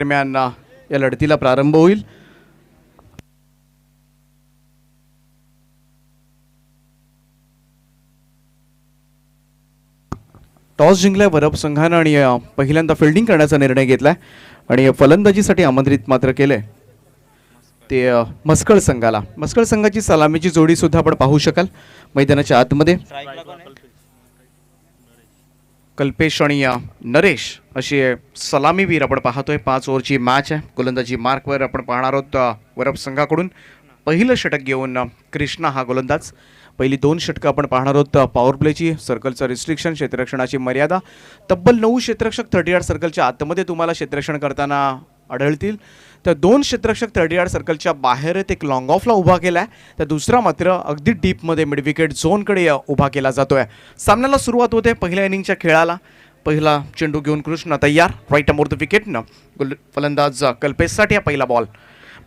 दरम्यान या लढतीला प्रारंभ होईल. टॉस जिंकलाय वरप संघानं आणि पहिल्यांदा फिल्डिंग करण्याचा निर्णय घेतलाय आणि फलंदाजीसाठी आमंत्रित मात्र केलंय ते मस्कळ संघाला. मस्कळ संघाची सलामीची जोडी सुद्धा आपण पाहू शकाल मैदानाच्या आतमध्ये. कल्पेश आणि नरेश अशी सलामीवीर आपण पाहतोय. 5 ओव्हरची मॅच आहे. गोलंदाजी मार्कवर आपण पाहणार आहोत वरप संघाकडून. पहिलं षटक घेऊन कृष्णा हा गोलंदाज. पहिली 2 षटकं आपण पाहणार आहोत पॉवर प्लेची. सर्कलचं रिस्ट्रिक्शन, क्षेत्ररक्षणाची मर्यादा. तब्बल 9 क्षेत्ररक्षक 30 यार्ड सर्कलच्या आतमध्ये तुम्हाला क्षेत्ररक्षण करताना आढळतील. तर 2 क्षेत्ररक्षक 30 यार्ड सर्कलच्या बाहेर एक लॉंग ऑफला उभा केला आहे, तर दुसरा मात्र अगदी डीपमध्ये मिड विकेट झोनकडे उभा केला जातोय. सामन्याला सुरुवात होते पहिल्या इनिंगच्या खेळाला. पहिला चेंडू घेऊन कृष्णा तयार. राईट अमोर द विकेटनं फलंदाज कल्पेशसाठी पहिला बॉल.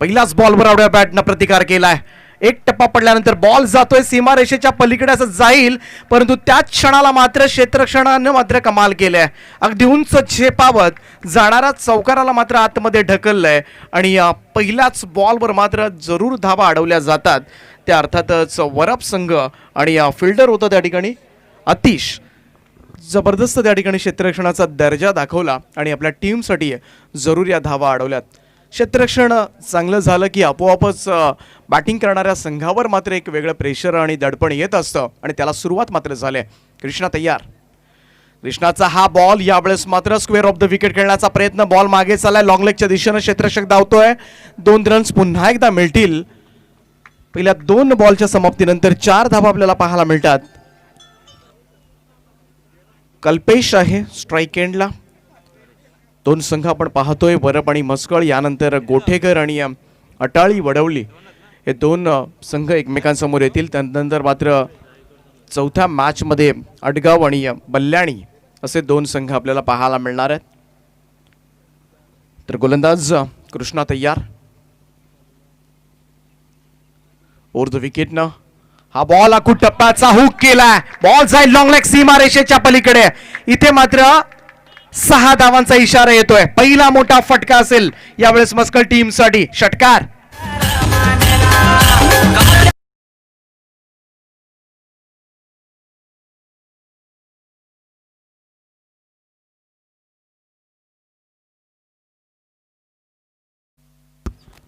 पहिल्याच बॉलवर आवड्या बॅटनं प्रतिकार केलाय. एक टप्पा पडल्यानंतर बॉल जातोय सीमारेषेच्या पलीकडे असं जाईल, परंतु त्याच क्षणाला मात्र क्षेत्ररक्षणानं मात्र कमाल केलंय. अगदी उंच झेपावत जाणारा चौकाराला मात्र आतमध्ये ढकललंय आणि पहिल्याच बॉलवर मात्र जरूर धावा अडवल्या जातात. त्या अर्थातच वरप संघ आणि फिल्डर होता त्या ठिकाणी अतिश जबरदस्त त्या ठिकाणी क्षेत्ररक्षणाचा दर्जा दाखवला आणि आपल्या टीमसाठी जरूर या धावा अडवल्यात. क्षेत्ररक्षण चांगलं झालं की आपोआपच बॅटिंग करणाऱ्या संघावर मात्र एक वेगळं प्रेशर आणि दडपण येत असतं आणि त्याला सुरुवात मात्र झाली. कृष्णा तयार. कृष्णाचा हा बॉल यावेळेस मात्र स्क्वेअर ऑफ द विकेट खेळण्याचा प्रयत्न. बॉल मागे चाललाय लॉंग लेगच्या दिशेनं. क्षेत्ररक्षक धावतोय. 2 रन्स पुन्हा एकदा मिळतील. पहिल्या 2 बॉलच्या समाप्तीनंतर 4 धावा आपल्याला पाहायला मिळतात. कल्पेश आहे स्ट्राईक एंडला. 2 संघ आपण पाहतोय वरप आणि मस्कळ. यानंतर गोठेकर आणि अटाळी वडवली हे 2 संघ एकमेकांसमोर येतील. त्यानंतर मात्र चौथ्या मॅचमध्ये अडगाव आणि बल्ल्याणी असे 2 संघ आपल्याला पाहायला मिळणार आहेत. तर गोलंदाज कृष्णा तयार. ओव्हर द विकेटनं हा बॉल आखूड टप्प्याचा हुक केलाय. बॉल जाईल लॉंग लेग सीमारेषेच्या पलीकडे. इथे मात्र 6 धावांचा इशारा येतोय. पहिला मोठा फटका असेल यावेळेस मस्कळ टीमसाठी. षटकार.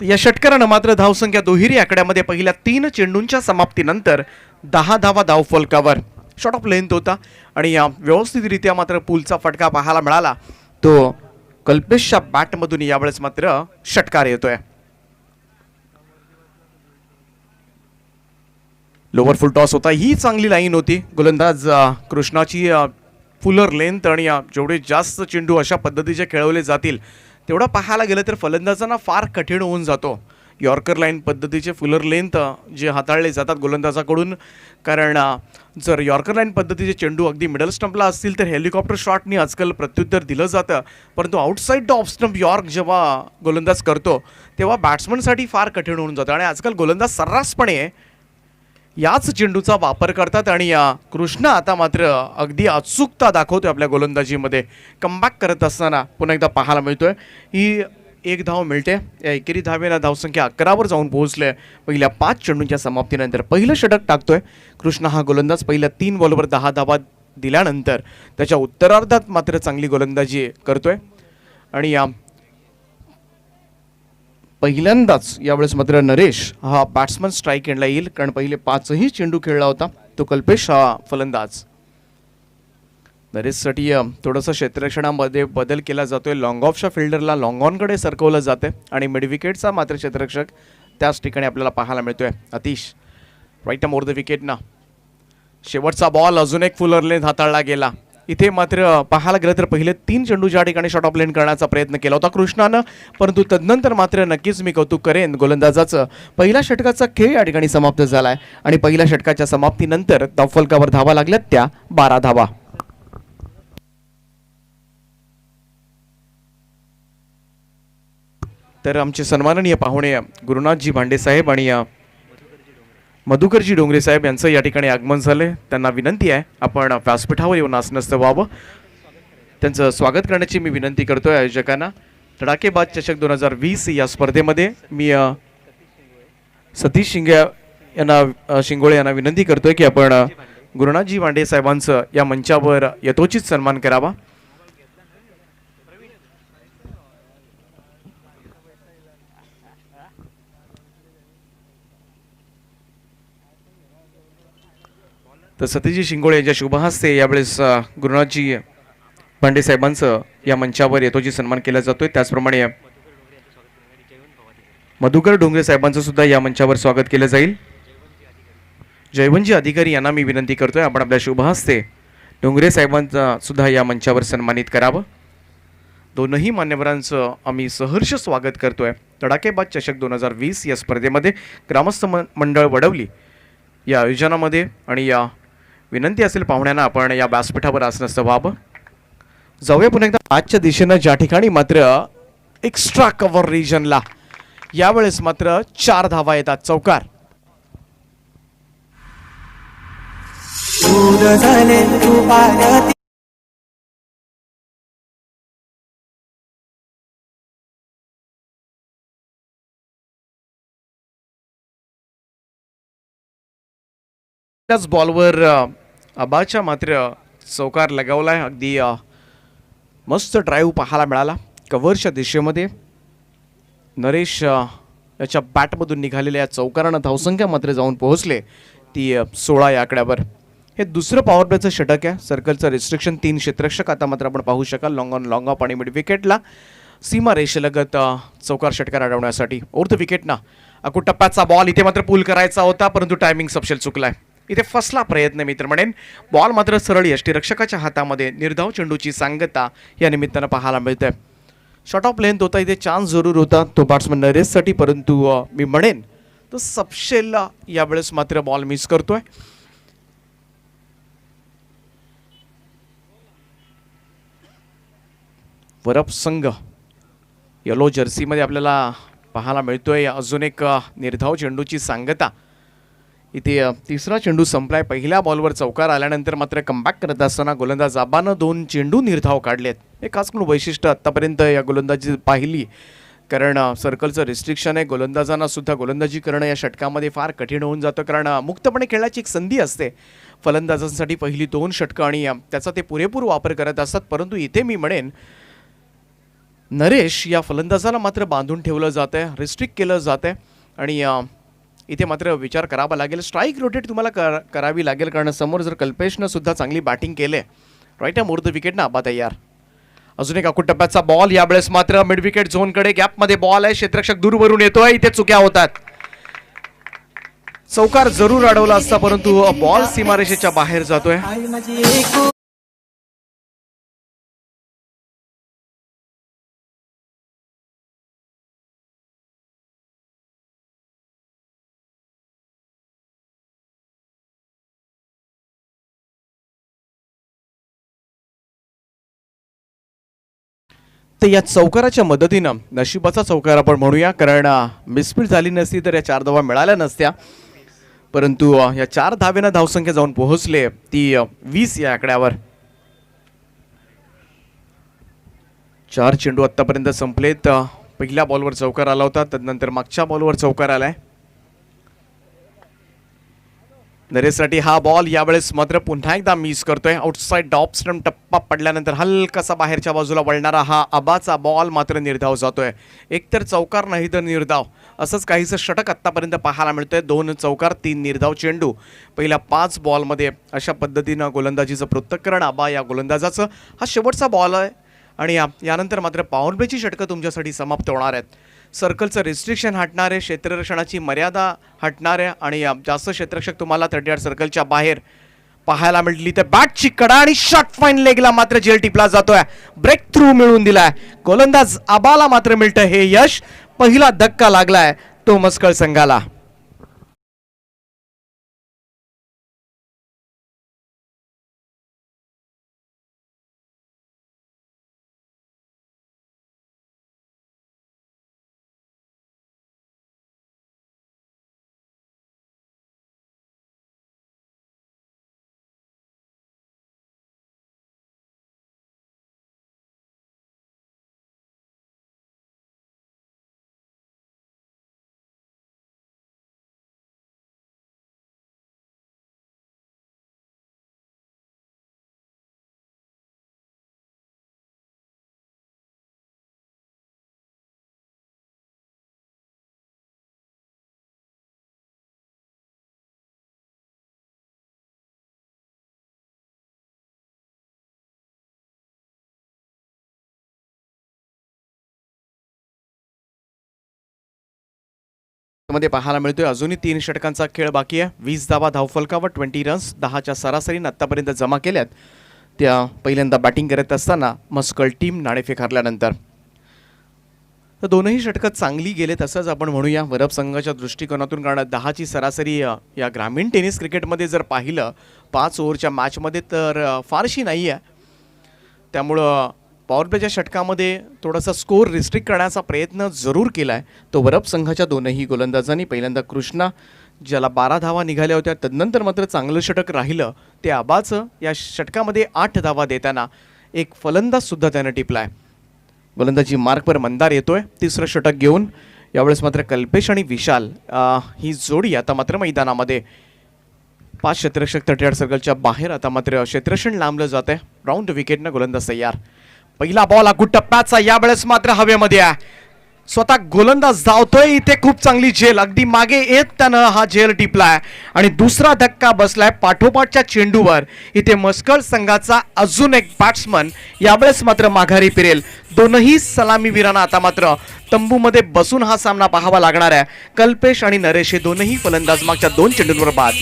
या षटकारानं मात्र धावसंख्या दुहेरी आकड्यामध्ये पहिल्या 3 चेंडूंच्या समाप्तीनंतर 10 धावा धावफलकावर. शॉर्ट ऑफ लेंथ होता आणि व्यवस्थितरित्या मात्र पुलचा फटका पाहायला मिळाला. तो कल्पेशच्या बॅटमधून यावेळेस मात्र षटकार येतोय. लोअर फुल टॉस होता. ही चांगली लाईन होती. गोलंदाज कृष्णाची फुलर लेंथ आणि जेवढे जास्त चेंडू अशा पद्धतीचे खेळवले जातील तेवढं पाहायला गेलं तर फलंदाजांना फार कठीण होऊन जातो. यॉर्कर लाईन पद्धतीचे फुलर लेंथ जे हाताळले जातात गोलंदाजाकडून, कारण जर यॉर्कर लाईन पद्धतीचे चेंडू अगदी मिडल स्टंपला असतील तर हेलिकॉप्टर शॉटनी आजकाल प्रत्युत्तर दिलं जातं, परंतु outside the off stump York जेव्हा गोलंदाज करतो तेव्हा बॅट्समनसाठी फार कठीण होऊन जातं आणि आजकाल गोलंदाज सर्रासपणे याच चेंडूचा वापर करतात. आणि कृष्णा आता मात्र अगदी अचूकता दाखवतोय आपल्या गोलंदाजीमध्ये. कमबॅक करत असताना पुन्हा एकदा पाहायला मिळतोय. ही 1 धाव मिळते. या एकेरी धावेनं धावसंख्या 11वर जाऊन पोहोचले पहिल्या 5 चेंडूंच्या समाप्तीनंतर. पहिलं षटक टाकतोय कृष्णा हा गोलंदाज. पहिल्या 3 बॉलवर 10 धावा दिल्यानंतर त्याच्या उत्तरार्धात मात्र चांगली गोलंदाजी करतोय आणि पहिल्यांदाच यावेळेस मात्र नरेश हा बॅट्समन स्ट्राईक एंडला येईल, कारण पहिले 5ही चेंडू खेळला होता तो कल्पेश हा फलंदाज. नरेशसाठी थोडंसं क्षेत्ररक्षणामध्ये बदल केला जातोय. लॉंग ऑफच्या फिल्डरला लॉंग ऑनकडे सरकवलं जाते आणि मिड विकेटचा मात्र क्षेत्ररक्षक त्याच ठिकाणी आपल्याला पाहायला मिळतोय अतिश. राईट मोर द विकेटना शेवटचा बॉल अजून एक फुलर लेंथ हाताळला गेला. इथे मात्र पाहायला गेलं तर पहिले 3 चेंडू ज्या ठिकाणी शॉर्ट ऑफ लेन करण्याचा प्रयत्न केला होता कृष्णानं, परंतु तदनंतर मात्र नक्कीच मी कौतुक करेन गोलंदाजाचं. पहिल्या षटकाचा खेळ या ठिकाणी समाप्त झालाय आणि पहिल्या षटकाच्या समाप्तीनंतर धावफलकावर धावा लागल्यात त्या 12 धावा. तर आमचे सन्माननीय पाहुणे गुरुनाथजी भांडे साहेब आणि मधुकरजी डोंगरे साहेब यांचं या ठिकाणी आगमन झाले. त्यांना विनंती आहे आपण व्यासपीठावर येऊन आसनस्थ व्हावं. त्यांचं स्वागत करण्याची मी विनंती करतोय आयोजकांना. धडाकेबाज चषक 2020 या स्पर्धेमध्ये मी सतीश शिंगोळे यांना विनंती करतोय की आपण गुरुनाथजी वांडे साहेबांचं या मंचावर यथोचित सन्मान करावा. तर सतीजी शिंगोळे यांच्या शुभहस्ते यावेळेस गुरुनाथजी पांडे साहेबांचं या मंचावर यथोचित सन्मान केला जातोय. त्याचप्रमाणे मधुकर डोंगरे साहेबांचं सुद्धा या मंचावर स्वागत केलं जाईल. जयवंतजी अधिकारी यांना मी विनंती करतोय आपण आपल्या शुभहस्ते डोंगरे साहेबांचा सुद्धा या मंचावर सन्मानित करावं. दोनही मान्यवरांचं आम्ही सहर्ष स्वागत करतोय धडाकेबाज चषक 2020 या स्पर्धेमध्ये ग्रामस्थ मंडळ वडवली या आयोजनामध्ये. आणि या विनंती असेल पाहुण्यांना आपण या व्यासपीठावर आसनस्थ व्हावं. जाऊया पुन्हा एकदा आजच्या दिशेनं, ज्या ठिकाणी मात्र एक्स्ट्रा कव्हर रिजनला यावेळेस मात्र 4 धावा येतात. चौकार त्याच बॉलवर आबाच्या मात्र चौकार लगावलाय. अगदी मस्त ड्राईव्ह पाहायला मिळाला कव्हरच्या दिशेमध्ये. नरेश याच्या बॅटमधून निघालेल्या या चौकारानं धावसंख्या मात्र जाऊन पोहोचले ती 16 या आकड्यावर. हे दुसरं पॉवर प्लेचं षटक आहे. सर्कलचं रिस्ट्रिक्शन 3 क्षेत्ररक्षक आता मात्र आपण पाहू शकाल लॉंग ऑन लॉंग ऑफ आणि मिड विकेटला सीमा रेषेलगत चौकार षटकार अडवण्यासाठी. ओर्थ विकेटना अकू टप्प्याचा बॉल इथे मात्र पूल करायचा होता परंतु टायमिंग सपशेल चुकलाय. इथे फसला प्रयत्न मित्र म्हणेन. बॉल मात्र सरळ यष्टीरक्षकाच्या हातामध्ये. निर्धाव चेंडूची सांगता या निमित्तानं पाहायला मिळते. शॉर्ट ऑफ लेंथ होता, इथे चान्स जरूर होता तो बॅट्समन नरेशसाठी परंतु मी म्हणेन तो सपशेलला यावेळेस मात्र बॉल मिस करतोय. वरप संघ येलो जर्सीमध्ये आपल्याला पाहायला मिळतोय. अजून एक निर्धाव चेंडूची सांगता. इथे तिसरा चेंडू संपलाय. पहिल्या बॉलवर चौकार आल्यानंतर मात्र कमबॅक करत असताना गोलंदाज आबानं 2 चेंडू निर्धाव काढलेत. हे खास करून वैशिष्ट्य आतापर्यंत या गोलंदाजी पाहिली, कारण सर्कलचं रिस्ट्रिक्शन आहे. गोलंदाजांना सुद्धा गोलंदाजी करणं या षटकामध्ये फार कठीण होऊन जातं, कारण मुक्तपणे खेळण्याची एक संधी असते फलंदाजांसाठी. पहिली 2 षटकं आणि त्याचा ते पुरेपूर वापर करत असतात. परंतु इथे मी म्हणेन नरेश या फलंदाजाला मात्र बांधून ठेवलं जात आहे, रिस्ट्रिक्ट केलं जात आहे. आणि इथे मात्र विचार करावा लागेल. स्ट्राईक रोटेट तुम्हाला करावी लागेल, कारण समोर जर कल्पेशनं सुद्धा चांगली बॅटिंग केले राईट आहे मोर्थ विकेट ना आबा तयार. अजून एक अकूट टप्प्याचा बॉल यावेळेस मात्र मिड विकेट झोनकडे. गॅपमध्ये बॉल आहे, क्षेत्ररक्षक दूरवरून येतोय. इथे चुक्या होतात. चौकार जरूर अडवला असता परंतु बॉल सीमारेषेच्या बाहेर जातोय. तर या चौकाराच्या मदतीनं नशिबाचा चौकार आपण म्हणूया, कारण मिसफीट झाली नसती तर या 4 धावा मिळाल्या नसत्या. परंतु या 4 धावेनं धावसंख्या जाऊन पोहोचले ती 20 या आकड्यावर. 4 चेंडू आतापर्यंत संपलेत. पहिल्या बॉलवर चौकार आला होता, तदनंतर मागच्या बॉलवर चौकार आलाय. नरेशसाठी हा बॉल यावेळेस मात्र पुन्हा एकदा मिस करतोय. आउटसाइड डॉप स्टंप टप्पा पडल्यानंतर हलकासा बाहेरच्या बाजूला वळणारा हा आबाचा बॉल मात्र निर्धाव जातोय. एकतर चौकार नाही तर निर्धाव, असंच काहीसं षटक आत्तापर्यंत पाहायला मिळतंय. 2 चौकार 3 निर्धाव चेंडू पहिल्या 5 बॉलमध्ये. अशा पद्धतीनं गोलंदाजीचं पृथक्करण आबा या गोलंदाजाचं. हा शेवटचा बॉल आहे आणि यानंतर मात्र पॉवर प्लेची षटकं तुमच्यासाठी समाप्त होणार आहेत. सर्कलचं रिस्ट्रिक्शन हटणार आहे, क्षेत्ररक्षणाची मर्यादा हटणार आहे आणि जास्त क्षेत्ररक्षक तुम्हाला 38 सर्कलच्या बाहेर पाहायला मिळली. तर बॅटची कडा आणि शॉट फाईन लेगला मात्र जेल टिपला जातोय. ब्रेक थ्रू मिळून दिलाय गोलंदाज आबाला मात्र मिळतं हे यश. पहिला धक्का लागलाय तो मस्कळ संघाला. मध्ये पाहायला मिळतोय. अजूनही 3 षटकांचा खेळ बाकी आहे. 20 धावा धावफलकावर 20 रन्स 10च्या सरासरीने आतापर्यंत जमा केल्यात. त्या पहिल्यांदा बॅटिंग करत असताना मस्कल टीम नाणेफेक हरल्यानंतर तर दोनही षटकं चांगली गेलेत असंच आपण म्हणूया वरप संघाच्या दृष्टिकोनातून. कारण 10ची सरासरी या ग्रामीण टेनिस क्रिकेटमध्ये जर पाहिलं 5 ओव्हरच्या मॅचमध्ये तर फारशी नाही आहे. त्यामुळं पॉवर प्लेच्या षटकामध्ये थोडासा स्कोअर रिस्ट्रिक्ट करण्याचा प्रयत्न जरूर केला आहे तो वरप संघाच्या दोनही गोलंदाजांनी. पहिल्यांदा कृष्णा ज्याला 12 धावा निघाल्या होत्या, तदनंतर मात्र चांगलं षटक राहिलं ते आबाचं. या षटकामध्ये 8 धावा देताना एक फलंदाजसुद्धा त्यानं टिपला आहे. गोलंदाजी मार्कवर मंदार येतोय तिसरं षटक घेऊन. यावेळेस मात्र कल्पेश आणि विशाल ही जोडी आता मात्र मैदानामध्ये. 5 क्षेत्ररक्षक 38 सर्कलच्या बाहेर. आता मात्र क्षेत्ररक्षण लांबलं जात आहे. राऊंड विकेटनं गोलंदाज तयार. पहिला बॉल अगदी टप्प्याचा, यावेळेस मात्र हवेमध्ये आहे. स्वतः गोलंदाज धावतोय इथे. खूप चांगली झेल, अगदी मागे येत त्यानं हा झेल टिपलाय आणि दुसरा धक्का बसलाय पाठोपाठच्या चेंडूवर. इथे मस्कल संघाचा अजून एक बॅट्समन यावेळेस मात्र माघारी फिरेल. दोनही सलामीवीरांना आता मात्र तंबूमध्ये बसून हा सामना पाहावा लागणार आहे. कल्पेश आणि नरेश हे दोनही फलंदाज मागच्या 2 चेंडूंवर बाद.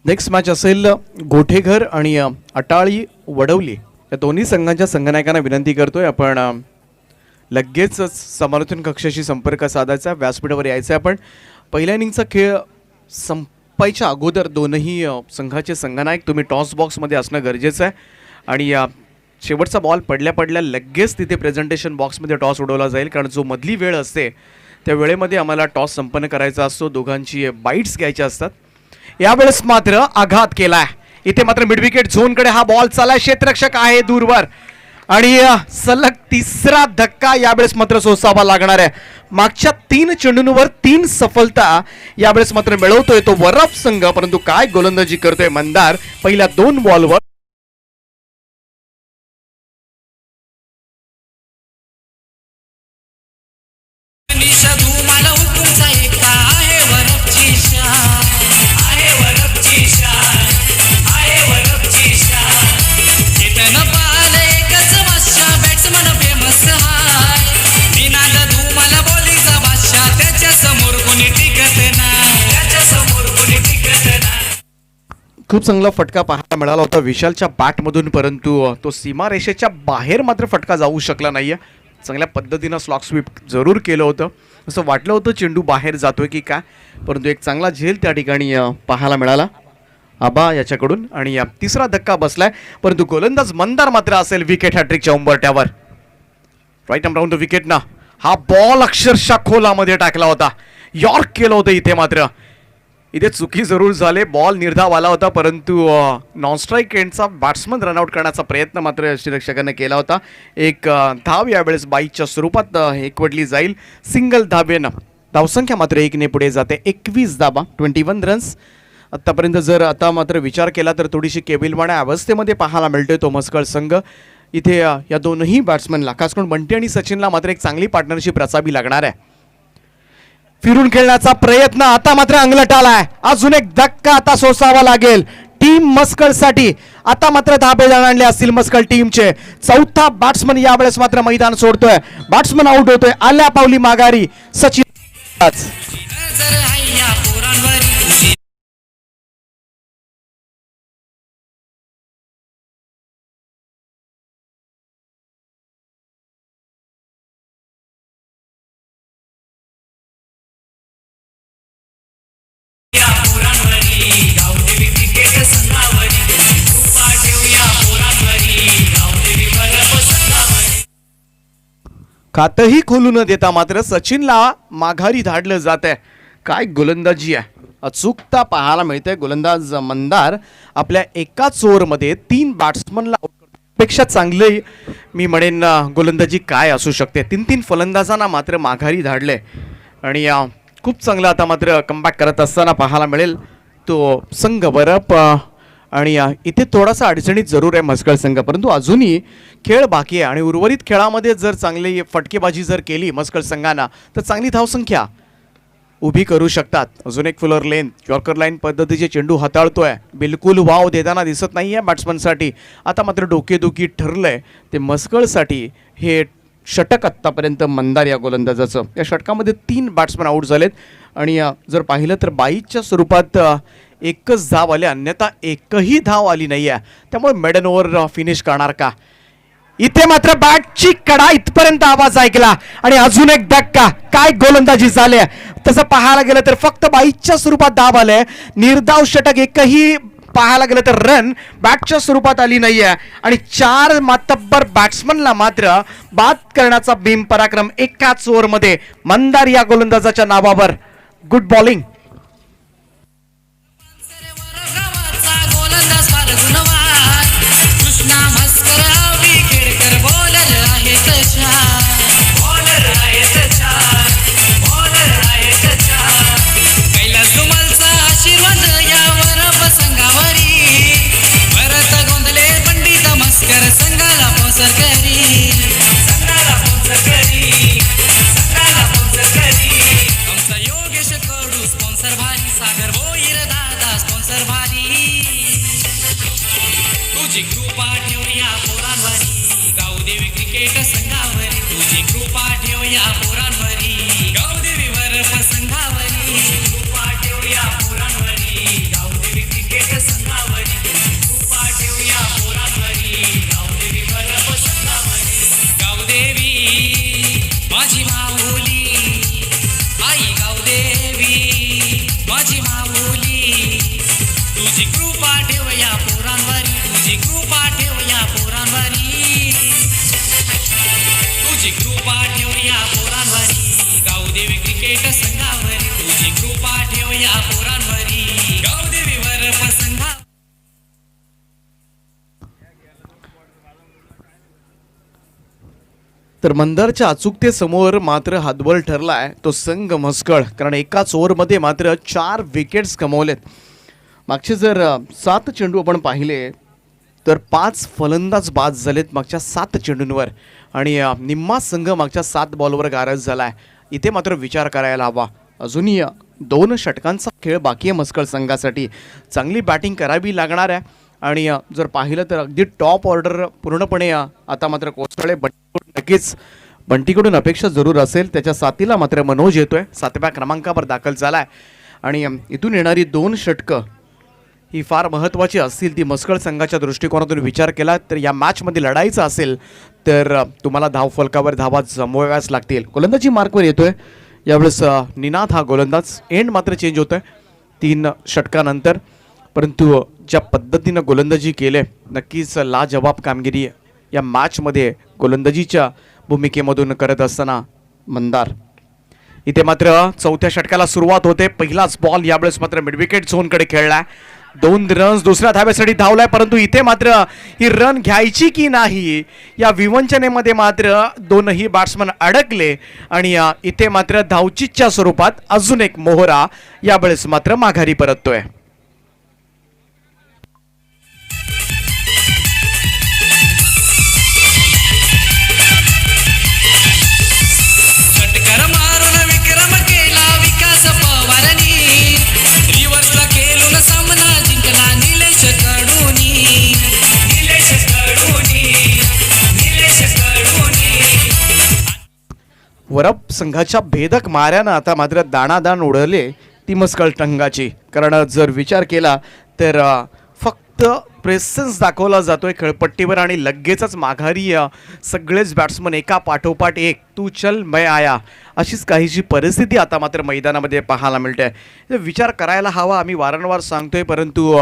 नेक्स्ट मॅच असेल गोठेघर आणि अटाळी वडवली या दोन्ही संघांच्या संघनायकांना विनंती करतोय आपण लगेच समालोचन कक्षाशी संपर्क साधायचा, व्यासपीठावर यायचं आहे. आपण पहिल्या इनिंगचा खेळ संपायच्या अगोदर दोनही संघाचे संघनायक तुम्ही टॉस बॉक्समध्ये असणं गरजेचं आहे. आणि शेवटचा बॉल पडल्या पडल्या लगेच तिथे प्रेझेंटेशन बॉक्समध्ये टॉस उडवला जाईल. कारण जो मधली वेळ असते त्या वेळेमध्ये आम्हाला टॉस संपन्न करायचा असतो. दोघांची बाईट्स घ्यायच्या असतात. यावेळेस मात्र आघात केलाय. इथे मात्र मिड विकेट झोनकडे हा बॉल चालाय. क्षेत्ररक्षक आहे दूरवर आणि सलग तिसरा धक्का यावेळेस मात्र सोसावा लागणार आहे. मागच्या 3 चेंडूंवर 3 सफलता यावेळेस मात्र मिळवतोय तो वरप संघ. परंतु काय गोलंदाजी करतोय मंदार पहिल्या 2 बॉलवर. खूप चांगला फटका पाहायला मिळाला होता विशालच्या बॅटमधून, परंतु तो सीमारेषेच्या बाहेर मात्र फटका जाऊ शकला नाहीये. चांगल्या पद्धतीनं स्लॉक स्वीप जरूर केलं होतं. असं वाटलं होतं चेंडू बाहेर जातोय की काय, परंतु एक चांगला झेल त्या ठिकाणी पाहायला मिळाला आबा याच्याकडून. आणि तिसरा धक्का बसलाय, परंतु गोलंदाज मंदार मात्र असेल विकेट हॅट्रिकच्या उंबरठ्यावर. Right arm round the wicket ना हा बॉल अक्षरशः खोलामध्ये टाकला होता. यॉर्क केलं होतं इथे. मात्र इथे चुकी जरूर झाले. बॉल निर्धाव आला होता, परंतु नॉन स्ट्राईक एंडचा बॅट्समन रनआउट करण्याचा प्रयत्न मात्र यष्टीरक्षकाने केला होता. एक धाव यावेळेस बाईच्या स्वरूपात एकवटली जाईल. सिंगल धावेनं धावसंख्या मात्र 1ने पुढे जाते. 21 धावा 21 रन्स आत्तापर्यंत. जर आता मात्र विचार केला तर थोडीशी केबिलवाण्या अवस्थेमध्ये पाहायला मिळतोय तो मस्कळ संघ. इथे या दोनही बॅट्समनला खास करून बंटी आणि सचिनला मात्र एक चांगली पार्टनरशिप रचावी लागणार आहे. फिरून खेळण्याचा प्रयत्न आता मात्र अंगलट आलाय. अजून एक धक्का आता सोसावा लागेल टीम मस्कळ साठी. आता मात्र धाबे आणले असतील मस्कळ टीमचे. चौथा बॅट्समन यावेळेस मात्र मैदान सोडतोय. बॅट्समन आउट होतोय. आल्या पावली माघारी सचिन. खातही खोलू न देता मात्र सचिनला माघारी धाडलं जात आहे. काय गोलंदाजी आहे, अचूकता पाहायला मिळते. गोलंदाज मंदार आपल्या एकाच ओव्हरमध्ये 3 बॅट्समनला पेक्षा चांगले मी म्हणेन गोलंदाजी काय असू शकते. 3 फलंदाजांना मात्र माघारी धाडले आणि खूप चांगला आता मात्र कमबॅक करत असताना पाहायला मिळेल तो संघ बरप आणि इथे थोडासा अडचणीत जरूर आहे मस्कळ संघ, परंतु अजूनही खेळ बाकी आहे आणि उर्वरित खेळामध्ये जर चांगली फटकेबाजी जर केली मस्कळ संघांना तर चांगली धावसंख्या उभी करू शकतात. अजून एक फुलर लेन यॉर्कर लाईन पद्धतीचे चेंडू हाताळतोय, बिलकुल वाव देताना दिसत नाही आहे बॅट्समनसाठी. आता मात्र डोकेदुखी ठरलंय ते मस्कळसाठी. हे षटक आत्तापर्यंत मंदार या गोलंदाजाचं, या षटकामध्ये 3 बॅट्समन आऊट झालेत आणि जर पाहिलं तर 22च्या स्वरूपात एकच धाव आले, अन्यथा एकही धाव आली नाही आहे. त्यामुळे मेडन ओव्हर फिनिश करणार का? इथे मात्र बॅटची कडा इथपर्यंत आवाज ऐकला आणि अजून एक धक्का. काय गोलंदाजी झाली तसं पाहायला गेलं तर फक्त 22च्या स्वरूपात धाव आले, निर्धाव षटक एकही पाहायला गेलं तर रन बॅटच्या स्वरूपात आली नाही आहे आणि 4 मातब्बर बॅट्समनला मात्र बाद करण्याचा भीम पराक्रम एकाच ओव्हरमध्ये मंदार या गोलंदाजाच्या नावावर. Good bowling. तुझी कृपा ठेवूया पोरांवरी गावदेवी क्रिकेट संघावरी. तुझी कृपा ठेवूया पोरांवरी गावदेवी वरप संघावरी. कृपा ठेवूया पोरांवरी गावदेवी क्रिकेट संघावरी. कृपा ठेवूया पोरांवरी गावदेवी वरप संघावरी. गावदेवी माझी माऊली आई गावदेवी माझी माऊली. तुझी कृपा ठेवूया पोरांवरी. तुझी कृपा ठेवूया पोरांवरी. तुझी कृपा ठेवूया पोरांवरी गावदेवी क्रिकेट संघावरी. तुझी कृपा ठेवूया पोरांवरी गावदेवी वरप संघा. तर मंदारच्या अचूकतेसमोर मात्र हातबल ठरलाय तो संघ मस्कळ, कारण एकाच ओव्हरमध्ये मात्र 4 विकेट्स गमावलेत. मागचे जर 7 चेंडू आपण पाहिले तर 5 फलंदाज बाद झालेत मागच्या 7 चेंडूंवर आणि निम्मा संघ मागच्या 7 बॉलवर गारज झाला आहे. इथे मात्र विचार करायला हवा. अजूनही 2 षटकांचा खेळ बाकी आहे मस्कळ संघासाठी. चांगली बॅटिंग करावी लागणार आहे आणि जर पाहिलं तर अगदी टॉप ऑर्डर पूर्णपणे आता मात्र कोसळले. नक्कीच बंटीकडून अपेक्षा जरूर असेल. त्याच्या साथीला मात्र मनोज येतोय, 7व्या क्रमांकावर दाखल झाला आहे आणि इथून येणारी 2 षटकं ही फार महत्त्वाची असतील. ती मस्कळ संघाच्या दृष्टिकोनातून विचार केला तर या मॅचमध्ये लढायचं असेल तर तुम्हाला धावफलकावर धावा जमवाव्याच लागतील. गोलंदाजी मार्कवर येतोय यावेळेस निनाद हा गोलंदाज. एंड मात्र चेंज होतोय 3 षटकानंतर, परंतु ज्या पद्धतीनं गोलंदाजी केले नक्कीच लाजवाब कामगिरी या मॅचमध्ये गोलंदाजीच्या भूमिकेमधून करत असताना मंदार. इथे मात्र 4थ्या षटकाला सुरुवात होते. पहिलाच बॉल यावेळेस मात्र मिडविकेट झोनकडे खेळलाय. 2 रन्स दुसऱ्या धाब्यासाठी धावलाय, परंतु इथे मात्र ही रन घ्यायची की नाही या विवंचनेमध्ये मात्र 2ही बॅट्समन अडकले आणि इथे मात्र धावचीच्या स्वरूपात अजून एक मोहरा यावेळेस मात्र माघारी परततोय. वरप संघाच्या भेदक माऱ्यानं आता मात्र दाणादाण उडवले ती मस्कळ टंगाची. कारण जर विचार केला तर फक्त प्रेसेन्स दाखवला जातोय खेळपट्टीवर आणि लगेचच माघारी सगळेच बॅट्समन एका पाठोपाठ एक तू चल मैं आया अशीच काहीशी परिस्थिती आता मात्र मैदानामध्ये पाहायला मिळते. विचार करायला हवा, आम्ही वारंवार सांगतोय, परंतु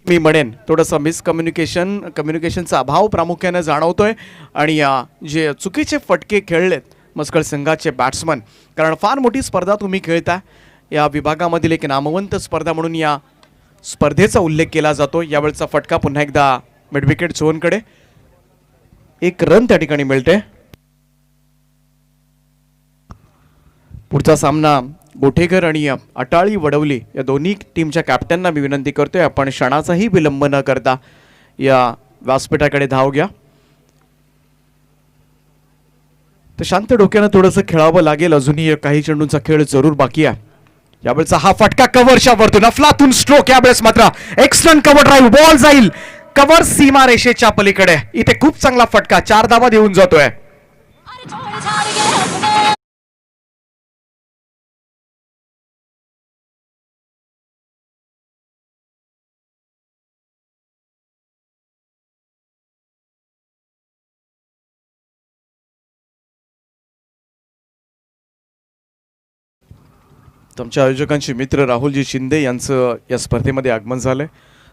मी म्हणेन थोडंसं कम्युनिकेशनचा अभाव प्रामुख्याने जाणवतोय आणि जे चुकीचे फटके खेळलेत मस्कळ संघाचे बॅट्समन, कारण फार मोठी स्पर्धा तुम्ही खेळता. या विभागामधील एक नामवंत स्पर्धा म्हणून या स्पर्धेचा उल्लेख केला जातो. यावेळचा फटका पुन्हा एकदा मिडविकेट झोनकडे. 1 रन त्या ठिकाणी मिळते. पुढचा सामना बोठेकर आणि अटाळी वडवली या दोन्ही टीमच्या कॅप्टनना मी विनंती करतोय, आपण क्षणाचाही विलंब न करता या व्यासपीठाकडे धाव घ्या. तर शांत डोक्यानं थोडंसं खेळावं लागेल. अजूनही काही चेंडूंचा खेळ जरूर बाकी आहे. यावेळेचा हा फटका कव्हरच्या वरतून अफलातून स्ट्रोक. यावेळेस मात्र एक्सटर्न कव्हर ड्राईव्ह, बॉल जाईल कव्हर सीमा रेषेच्या पलीकडे. इथे खूप चांगला फटका, 4 धावा देऊन जातोय. तुमच्या आयोजकांचे मित्र राहुलजी शिंदे यांचं या स्पर्धेमध्ये आगमन झालंय.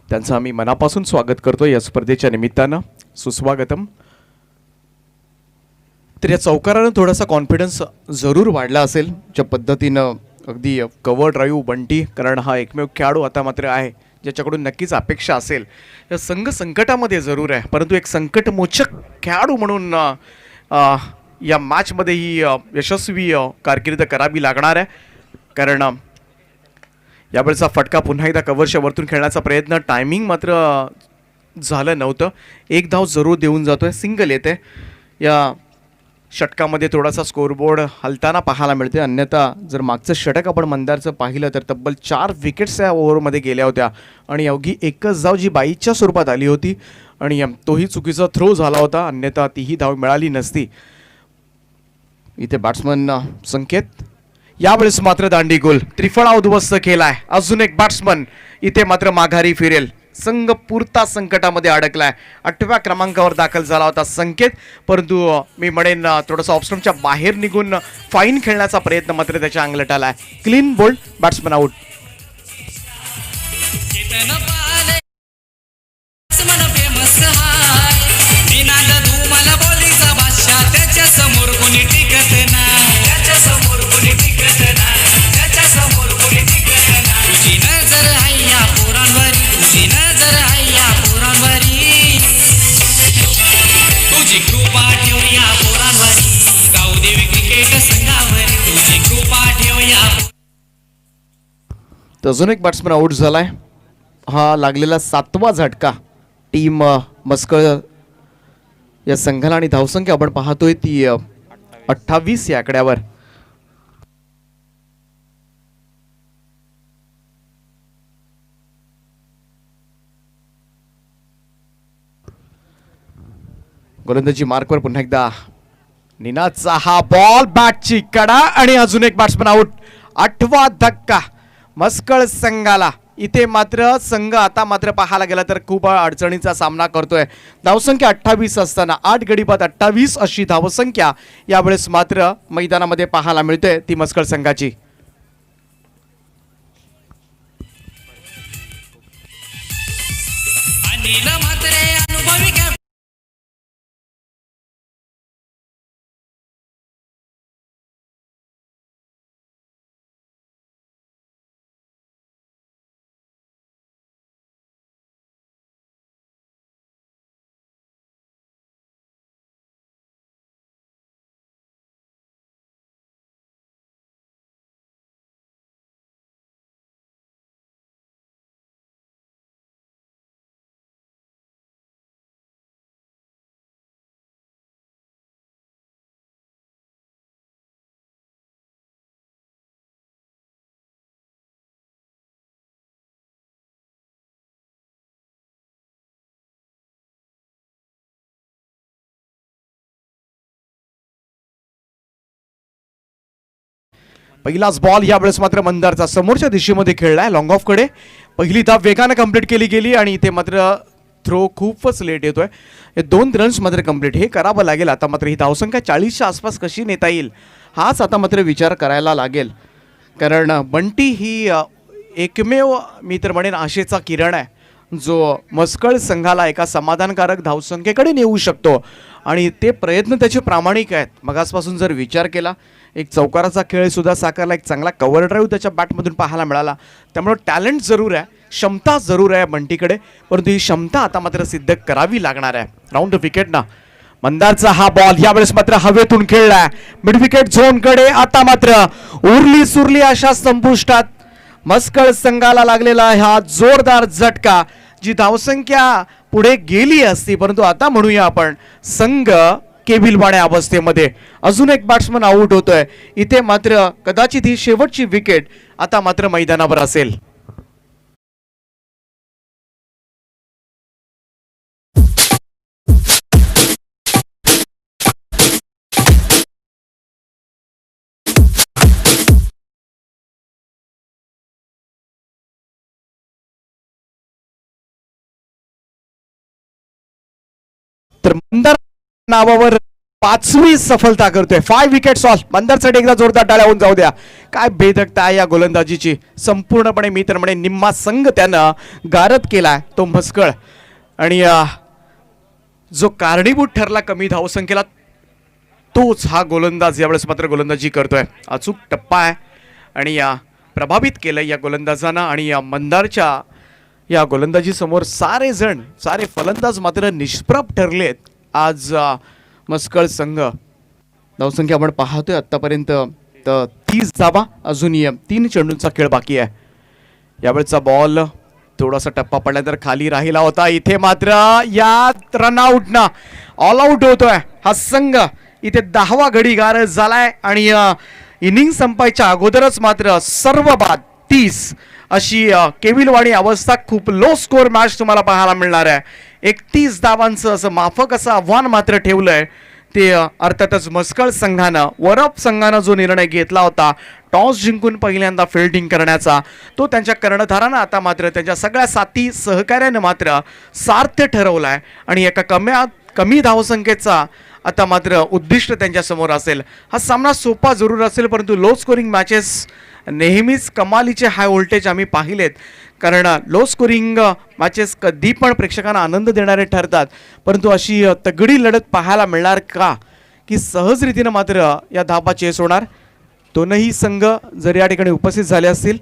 त्यांचं आम्ही मनापासून स्वागत करतोय या स्पर्धेच्या निमित्तानं. सुस्वागतम. तर या चौकारानं थोडासा कॉन्फिडन्स जरूर वाढला असेल, ज्या पद्धतीनं अगदी कव्हर ड्राईव्ह बंटी, कारण हा एकमेव खेळाडू आता मात्र आहे ज्याच्याकडून नक्कीच अपेक्षा असेल. या संघ संकटामध्ये जरूर आहे, परंतु एक संकटमोचक खेळाडू म्हणून या मॅचमध्ये ही यशस्वी कारकीर्द करावी लागणार आहे. कारण यावेळेचा फटका पुन्हा एकदा कव्हरच्या वरतून खेळण्याचा प्रयत्न, टायमिंग मात्र झालं नव्हतं. 1 धाव जरूर देऊन जातोय, सिंगल येते. या षटकामध्ये थोडासा स्कोरबोर्ड हलताना पाहायला मिळते. अन्यथा जर मागचं षटक आपण मंदारचं पाहिलं तर तब्बल 4 विकेट्स या ओव्हरमध्ये गेल्या होत्या आणि अवघी एकच धाव जी बाईच्या स्वरूपात आली होती आणि तोही चुकीचा थ्रो झाला होता, अन्यथा तीही धाव मिळाली नसती. इथे बॅट्समन संकेत, यावेळेस मात्र दांडी गोल, त्रिफळा उद्ध्वस्त केलाय. अजून एक बॅट्समन इथे मात्र माघारी फिरेल. संघ पुरता संकटामध्ये अडकलाय. 8व्या क्रमांकावर दाखल झाला होता संकेत, परंतु मी म्हणेन थोडासा ऑप्शनच्या बाहेर निघून फाईन खेळण्याचा प्रयत्न मात्र त्याच्या अंगलट आलाय. Clean bowled, batsman out. Chetan पाले मन फेमस हाय, निनाद धुमाला बोलीचा बादशाह, त्याच्या समोर कोणी टिकत नाही, त्याच्या समोर कोणी टिकत नाही, त्याच्या समोर कोणी टिकत नाही. तुझी नजर आहे या पोरांवरी, तुझी नजर आहे या पोरांवरी, तुझी कृपा ठेव या पोरांवरी, गावदेवी क्रिकेट संघावरी, तुझी कृपा ठेव या. तर अजून एक बॅट्समन आउट झालाय. हा लागलेला 7वा झटका टीम मस्कळ या संघाला, आणि धावसंख्या आपण पाहतोय ती 28 या आकड्यावर. गोलंदाजी मार्कवर पुन्हा एकदा निनादचा हा बॉल, बॅटची कडा आणि अजून एक बॅट्समन आउट. 8वा धक्का मस्कळ संघाला. इथे मात्र संघ आता मात्र पाहायला गेला तर खूप अडचणीचा सामना करतोय. धावसंख्या 28 असताना 8 गडी बाद 28 अशी धावसंख्या यावेळेस मात्र मैदानामध्ये पाहायला मिळते ती मस्कळ संघाची. अनिल म्हात्रे अनुभवी कॅप्टन, पहिलाच बॉल यावेळेस मात्र मंदारचा समोरच्या दिशेमध्ये खेळलाय लॉंग ऑफ कडे. पहिली धाव वेगानं कंप्लीट केली गेली आणि इथे मात्र थ्रो खूपच लेट येतोय. हे 2 रन्स मात्र कंप्लीट हे करावं लागेल. आता मात्र ही धावसंख्या 40च्या आसपास कशी नेता येईल हाच आता मात्र विचार करायला लागेल. कारण बंटी ही एकमेव मी तर म्हणेन आशेचा किरण आहे जो मस्कळ संघाला एका समाधानकारक धावसंख्येकडे नेऊ शकतो आणि ते प्रयत्न त्याचे प्रामाणिक आहेत. मगासपासून जर विचार केला, एक चौकाराचा खेळ सुद्धा साकारला, एक चांगला कव्हर ड्राईव्ह त्याच्या बॅटमधून पाहायला मिळाला. त्यामुळे टॅलेंट जरूर आहे, क्षमता जरूर आहे बंटीकडे, परंतु ही क्षमता आता मात्र सिद्ध करावी लागणार आहे. राऊंड विकेट ना मंदारचा हा बॉल यावेळेस मात्र हवेतून खेळलाय मिडविकेट झोन कडे. आता मात्र उरली सुरली अशा संपुष्टात मस्कळ संघाला लागलेला हा जोरदार झटका. जी धावसंख्या पुढे गेली असती परंतु आता म्हणूया आपण संघ केविलवाण्या अवस्थेमध्ये. अजून एक बॅट्समन आउट होतोय इथे. मात्र कदाचित ही शेवटची विकेट आता मात्र मैदानावर असेल. तर मंदार नावावर 5वी सफलता करतोय. 5 विकेट्स ऑल. मंदारसाठी एकदा जोरदार टाळ्या होऊन जाऊ द्या. काय भेदकता आहे या गोलंदाजीची. संपूर्णपणे मी तर म्हणे निम्मा संघ त्यानं गारद केलाय तो मस्कळ. आणि जो कारणीभूत ठरला कमी धावसंख्येला तोच हा गोलंदाज यावेळेस मात्र गोलंदाजी करतोय. अचूक टप्पा आहे आणि प्रभावित केलंय या गोलंदाजांना. आणि या मंदारच्या या गोलंदाजी समोर सारे फलंदाज मात्र निष्प्रभ ठरलेत. आज मस्कळ संघ धावसंख्या आपण पाहतोय आतापर्यंत 30 धावा. अजून 3 चेंडूंचा खेळ बाकी आहे. यावेळेचा बॉल थोडासा टप्पा पडल्यानंतर खाली राहिला होता. इथे मात्र या रनआउटनं ऑल आउट होतोय हा संघ. इथे 10वा गडी गारद झालाय आणि इनिंग संपायच्या अगोदरच मात्र सर्व बाद 30 अशी केविलवाणी अवस्था. खूप लो स्कोर मॅच तुम्हाला पाहायला मिळणार आहे. 31 धावांचं असं माफक असं आव्हान मात्र ठेवलंय ते अर्थातच मस्कळ संघानं. वरप संघानं जो निर्णय घेतला होता टॉस जिंकून पहिल्यांदा फिल्डिंग करण्याचा तो त्यांच्या कर्णधारानं आता मात्र त्यांच्या सगळ्या साथी सहकार्यानं मात्र सार्थ ठरवलाय. आणि एका कमी धावसंख्येचा आता मात्र उद्दिष्ट त्यांच्या समोर असेल. हा सामना सोपा जरूर असेल परंतु लो स्कोरिंग मॅचेस नेहमीच कमालीचे हाय व्होल्टेज आम्ही पाहिलेत. कारण लो स्कोरिंग मॅचेस कधी पण प्रेक्षकांना आनंद देणारे ठरतात. परंतु अशी तगडी लढत पाहायला मिळणार का की सहज रीतीनं मात्र या धाबा चेस होणार. दोनही संघ जर या ठिकाणी उपस्थित झाले असतील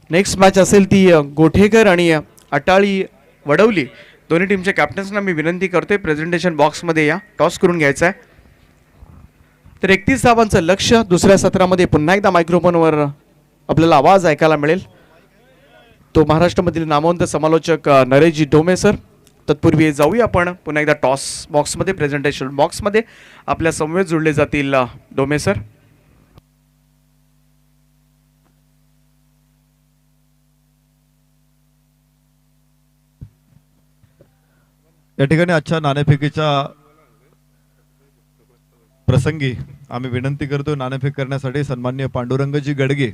नेक्स्ट मॅच असेल ती गोठेकर आणि अटाळी वडवली. दोन्ही टीमच्या कॅप्टन्सना मी विनंती करतोय प्रेझेंटेशन बॉक्समध्ये या. टॉस करून घ्यायचा आहे. तर 31 धावांचं लक्ष. दुसऱ्या सत्रामध्ये पुन्हा एकदा मायक्रोफोनवर आपल्याला आवाज ऐकायला मिळेल तो महाराष्ट्रामधील नामवंत समालोचक नरेशजी डोमे सर. तत्पूर्वी जाऊया आपण पुन्हा एकदा टॉस बॉक्समध्ये प्रेझेंटेशन बॉक्समध्ये. आपल्या समवेत जुळले जातील डोमे सर. या ठिकाणी आजच्या नाणेफेकीच्या प्रसंगी आम्ही विनंती करतो नाणेफेक करण्यासाठी सन्माननीय पांडुरंगजी गडगे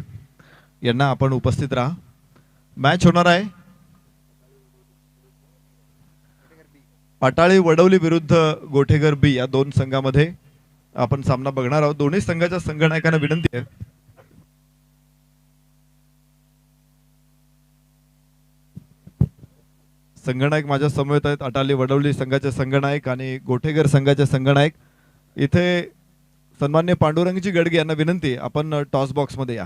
यांना आपण उपस्थित राहा. मॅच होणार आहे अटाळी वडवली विरुद्ध गोठेगर बी या दोन संघामध्ये आपण सामना बघणार आहोत. दोन्ही संघाच्या संघनायकांना विनंती आहे संघनायक माझ्या समवेत आहेत. अटाली वडवली संघाचे संघनायक आणि गोठेगर संघाचे संघनायक. इथे सन्माननीय पांडुरंगजी गडगे यांना विनंती आपण टॉस बॉक्स मध्ये या.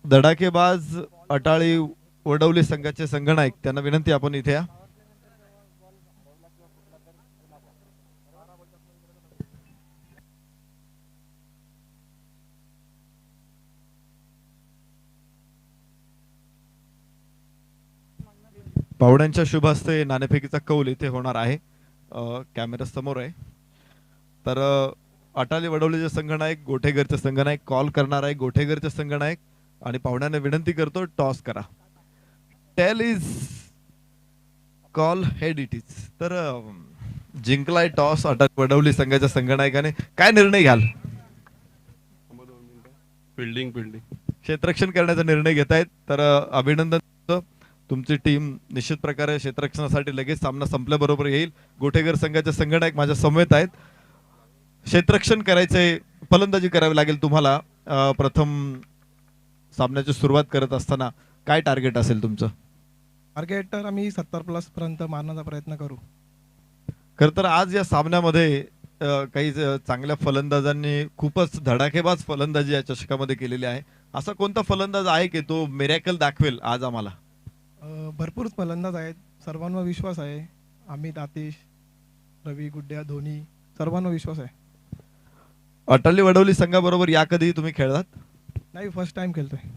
धडाकेबाज अटाळी वडवली संघाचे संघनायक त्यांना विनंती आपण इथे या. पाहुण्यांच्या शुभ हस्ते नाणेफेकीचा कौल इथे होणार आहे. कॅमेरा समोर आहे. तर अटाली वडवलीचे संघनायक गोठेगरचे संघनायक कॉल करणार आहे. गोठेगरचे संघनायक आणि पाहुण्यांना विनंती करतो टॉस करा. Tail is call head it is. तर जिंकलाय टॉस अटाली वडवली संघाच्या संघनायकाने. काय निर्णय घ्याल? फिल्डिंग क्षेत्ररक्षण करण्याचा निर्णय घेत आहेत. तर अभिनंदन. तुमची टीम निश्चित प्रकारे क्षेत्ररक्षणासाठी लगेच सामना संपल्याबरोबर येईल. गोठेकर संघाचे संघनायक माझ्या समवेत आहेत. क्षेत्ररक्षण करायचे, फलंदाजी करावी लागेल तुम्हाला. प्रथम सामन्याची सुरुवात करत असताना काय टार्गेट असेल तुमचं? टार्गेट तर आम्ही 70+ पर्यंत मारण्याचा प्रयत्न करू. खरं तर आज या सामन्यामध्ये काही चांगल्या फलंदाजांनी खूपच धडाकेबाज फलंदाजी या चषकामध्ये केलेली आहे. असा कोणता फलंदाज आहे की तो मिरॅकल दाखवेल आज आम्हाला? भरपूर फलंदाज आहेत, सर्वांवर विश्वास आहे. अमित, आतिश, रवी, गुड्ड्या, धोनी, सर्वांवर विश्वास आहे. अटाली वडवली संघाबरोबर या कधी तुम्ही खेळलात? नाही, फर्स्ट टाइम खेळतोय.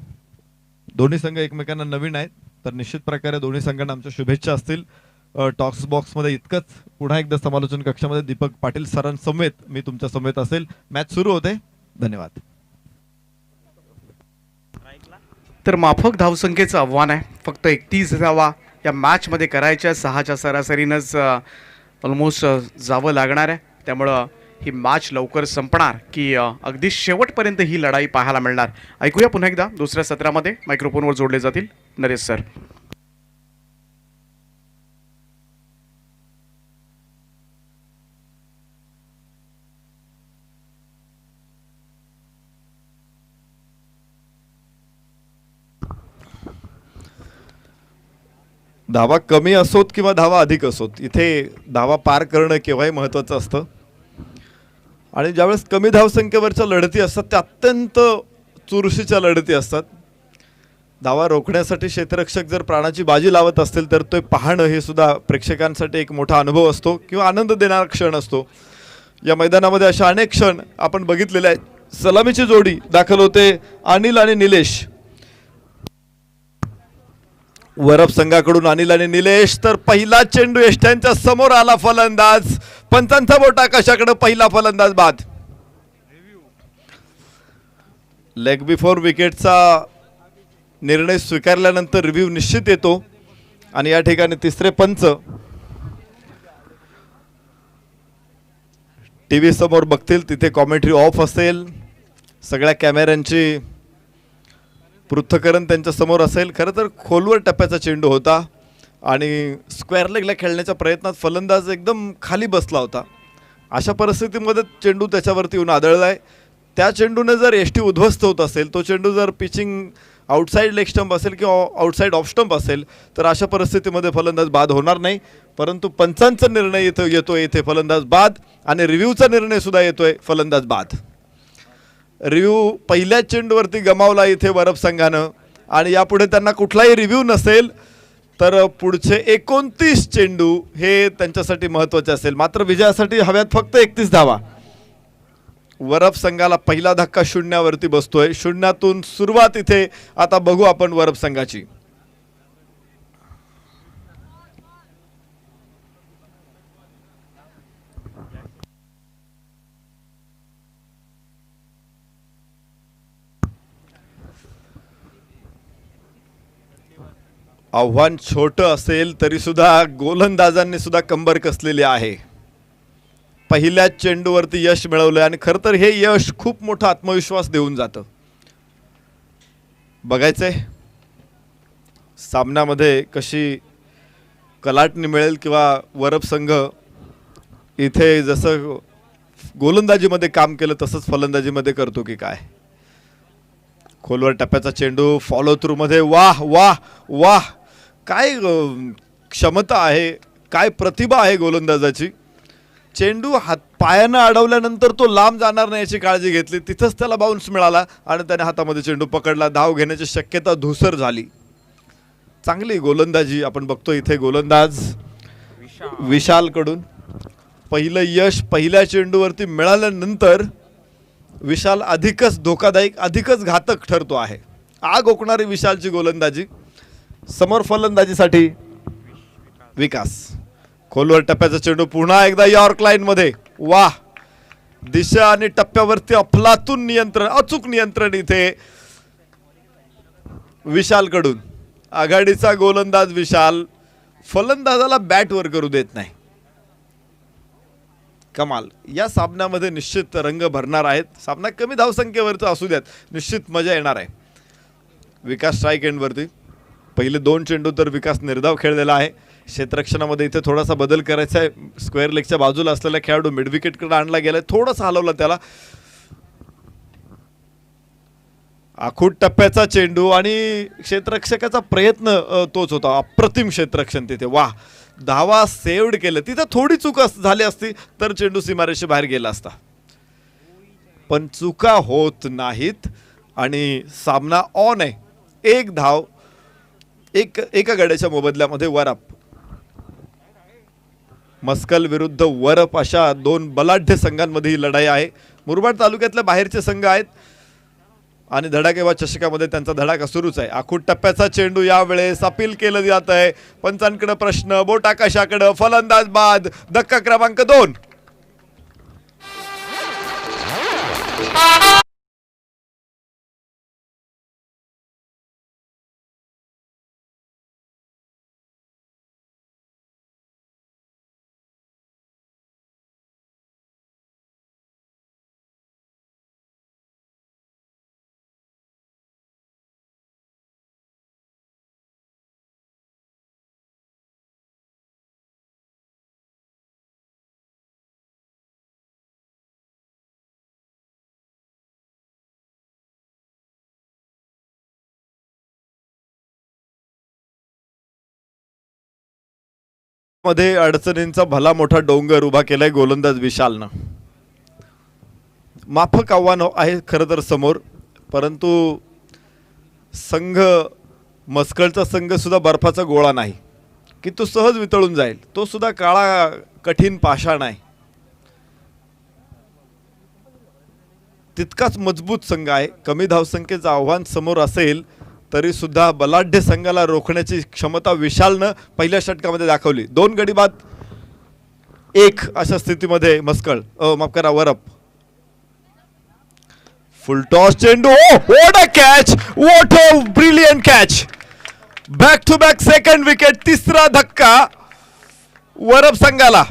दोन्ही संघ एकमेकांना नवीन आहेत. तर निश्चित प्रकारे दोन्ही संघांना आमच्या शुभेच्छा असतील. टॉक्स बॉक्समध्ये इतकंच. पुन्हा एकदा समालोचन कक्षामध्ये दीपक पाटील सरांसमेत मी तुमच्या समेत असेल. मॅच सुरू होते. धन्यवाद. तर माफक धावसंख्येचं आव्हान आहे. फक्त 31 धावा या मॅचमध्ये करायच्या. 6च्या सरासरीनंच ऑलमोस्ट जावं लागणार आहे. त्यामुळं ही मॅच लवकर संपणार की अगदी शेवटपर्यंत ही लढाई पाहायला मिळणार. ऐकूया पुन्हा एकदा दुसऱ्या सत्रामध्ये मायक्रोफोनवर जोडले जातील नरेश सर. धावा कमी असोत किंवा धावा अधिक असोत, इथे धावा पार करणं केव्हाही महत्त्वाचं असतं. आणि ज्यावेळेस कमी धावसंख्येवरच्या लढती असतात त्या अत्यंत चुरशीच्या लढती असतात. धावा रोखण्यासाठी क्षेत्ररक्षक जर प्राणाची बाजी लावत असतील तर ते पाहणं हे सुद्धा प्रेक्षकांसाठी एक मोठा अनुभव असतो किंवा आनंद देणारा क्षण असतो. या मैदानामध्ये अशा अनेक क्षण आपण बघितलेले आहेत. सलामीची जोडी दाखल होते अनिल आणि निलेश. वरप संघाकडून अनिल आणि निलेश. तर पहिला चेंडू यष्ट्यांच्या समोर आला. फलंदाज पंचांचा बोट आकाशाकडे. पहिला फलंदाज बाद. लेग बिफोर विकेटचा निर्णय स्वीकारल्यानंतर रिव्ह्यू निश्चित येतो आणि या ठिकाणी तिसरे पंच टीव्ही समोर बघतील. तिथे कॉमेंट्री ऑफ असेल. सगळ्या कॅमेऱ्यांची पृथक्करण त्यांच्या समोर असेल. खरं तर खोलवर टप्प्याचा चेंडू होता आणि स्क्वेअर लेगला खेळण्याच्या प्रयत्नात फलंदाज एकदम खाली बसला होता. अशा परिस्थितीमध्ये चेंडू त्याच्यावरती येऊन आदळलाय. त्या चेंडूने जर एसटी उद्ध्वस्त होत असेल, तो चेंडू जर पिचिंग आउटसाईड लेग स्टंप असेल किंवा आउटसाईड ऑफ स्टंप असेल तर अशा परिस्थितीमध्ये फलंदाज बाद होणार नाही. परंतु पंचांचा निर्णय येतोय इथे फलंदाज बाद आणि रिव्ह्यूचा निर्णय सुद्धा येतोय फलंदाज बाद. रिव्ह्यू पहिल्या चेंडूवरती गमावला इथे वरप संघानं आणि यापुढे त्यांना कुठलाही रिव्ह्यू नसेल तर पुढचे 29 चेंडू हे त्यांच्यासाठी महत्त्वाचे असेल. मात्र विजयासाठी हव्यात फक्त 31 धावा. वरप संघाला पहिला धक्का शून्यावरती बसतोय. शून्यातून सुरुवात इथे आता बघू आपण वरप संघाची. आव्हान छोटं असेल तरी सुद्धा गोलंदाजांनी सुद्धा कंबर कसलेली आहे. पहिल्या चेंडूवरती यश मिळवलं आणि खरं तर हे यश खूप मोठा आत्मविश्वास देऊन जातं. बघायचंय सामन्यामध्ये कशी कलाटणी मिळेल किंवा वरप संघ इथे जसं गोलंदाजीमध्ये काम केलं तसंच फलंदाजीमध्ये करतो की काय. खोलवर टप्प्याचा चेंडू फॉलो थ्रू मध्ये. वाह वाह वाह, काय क्षमता आहे, काय प्रतिभा आहे गोलंदाजाची. चेंडू हात पायानं अडवल्यानंतर तो लांब जाणार नाही याची काळजी घेतली. तिथंच त्याला बाउन्स मिळाला आणि त्याने हातामध्ये चेंडू पकडला. धाव घेण्याची शक्यता धूसर झाली. चांगली गोलंदाजी आपण बघतो इथे. गोलंदाज विशालकडून पहिलं यश पहिल्या चेंडूवरती मिळाल्यानंतर विशाल अधिकच धोकादायक, अधिकच घातक ठरतो आहे. आग ओकणारी विशालची गोलंदाजी. समोर फलंदाजीसाठी विकास. खोलवर टप्प्याचा चेंडू पुन्हा एकदा यॉर्क लाईन मध्ये. वाह, दिशा आणि टप्प्यावरती अफलातून नियंत्रण, अचूक नियंत्रण इथे विशालकडून. आघाडीचा गोलंदाज विशाल फलंदाजाला बॅटवर करू देत नाही. कमाल. या सामन्यामध्ये निश्चित रंग भरणार आहेत. सामना कमी धावसंख्येवरचा असू द्यात, निश्चित मजा येणार आहे. विकास स्ट्राईक एंडवरती. पहिले 2 चेंडू तर विकास निर्धाव खेळलेला आहे. क्षेत्ररक्षणामध्ये इथे थोडासा बदल करायचा आहे. स्क्वेअर लेगच्या बाजूला असलेला खेळाडू मिड विकेटकडे आणला गेलाय, थोडासा हलवला त्याला. आखूड टप्प्याचा चेंडू आणि क्षेत्ररक्षकाचा प्रयत्न तोच होता. अप्रतिम क्षेत्ररक्षण तिथे. वा, धावा सेव्ड केलं. तिथं थोडी चूक झाली असती तर चेंडू सीमारेषे बाहेर गेला असता, पण चुका होत नाहीत आणि सामना ऑन आहे. एक धाव एका गड्याच्या मोबदल्यामध्ये वरप. मस्कल विरुद्ध वरप अशा 2 बलाढ्य संघांमध्ये ही लढाई आहे. मुरबाड तालुक्यातल्या बाहेरचे संघ आहेत आणि धडाकेवा चषकामध्ये त्यांचा धडाका सुरूच आहे. आखूड टप्प्याचा चेंडू यावेळेस अपील केलं जात आहे. पंचांकडे प्रश्न, बोट आकाशाकडे, फलंदाज बाद, धक्का क्रमांक 2. मध्ये अडचणींचा भला मोठा डोंगर उभा केलाय गोलंदाज विशालनं. माफक आव्हान आहे खरं तर समोर, परंतु संघ मस्कळचा संघ सुद्धा बर्फाचा गोळा नाही की तो सहज वितळून जाईल. तो सुद्धा काळा कठीण पाषाण आहे. तितकाच मजबूत संघ आहे. कमी धावसंख्येचं आव्हान समोर असेल तरी सुद्धा बलाढ्य संघाला रोखण्याची क्षमता विशालनं पहिल्या षटकामध्ये दाखवली. 2 गडी बाद 1 अशा स्थितीमध्ये मस्कळ माफ करा वरप. फुल टॉस चेंडू. What a catch, what a brilliant catch. Back to back second wicket. तिसरा धक्का वरप संघाला.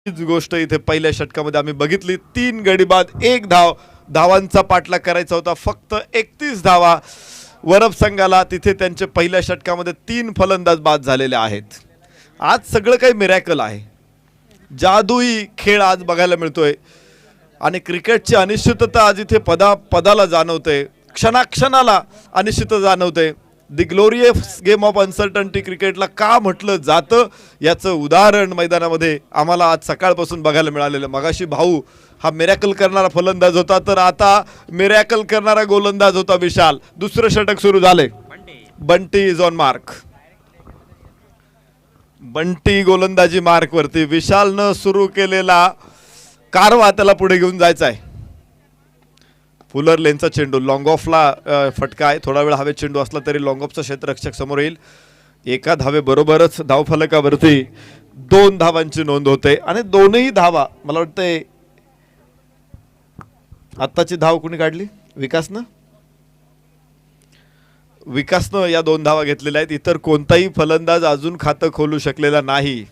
हीच गोष्ट इथे पहिल्या षटकामध्ये आम्ही बघितली. 3 गडी बाद 1 धाव. धावांचा पाठलाग करायचा होता. फक्त 31 धावा वरप संघाला. तिथे त्यांचे पहिल्या षटकामध्ये 3 फलंदाज बाद झालेले आहेत. आज सगळं काही मिरॅकल आहे. जादुई खेळ आज बघायला मिळतोय आणि क्रिकेटची अनिश्चितता आज इथे पदाला जाणवते. क्षणाक्षणाला अनिश्चितता जाणवते. दी ग्लोरियस गेम ऑफ अनसर्टन्टी क्रिकेटला का म्हटलं जातं याचं उदाहरण मैदानामध्ये आम्हाला आज सकाळपासून बघायला मिळालेलं. मगाशी भाऊ हा मिरॅकल करणारा फलंदाज होता, तर आता मिरॅकल करणारा गोलंदाज होता विशाल. दुसरं षटक सुरू झाले. Bunty is on mark. Bunty गोलंदाजी मार्क वरती. विशालनं सुरू केलेला कारवा त्याला पुढे घेऊन जायचा आहे. फुलर लेनचा चेंडू लॉंग ऑफला फटका आहे. थोडा वेळ हवेत चेंडू असला तरी लॉंग ऑफचा क्षेत्ररक्षक समोर येईल. एका धावेबरोबरच धावफलकावरती 2 धावांची नोंद होते आणि दोनही धावा मला वाटतंय आत्ताची धाव कुणी काढली? विकासनं या 2 धावा घेतलेल्या आहेत. इतर कोणताही फलंदाज अजून खातं खोलू शकलेला नाही.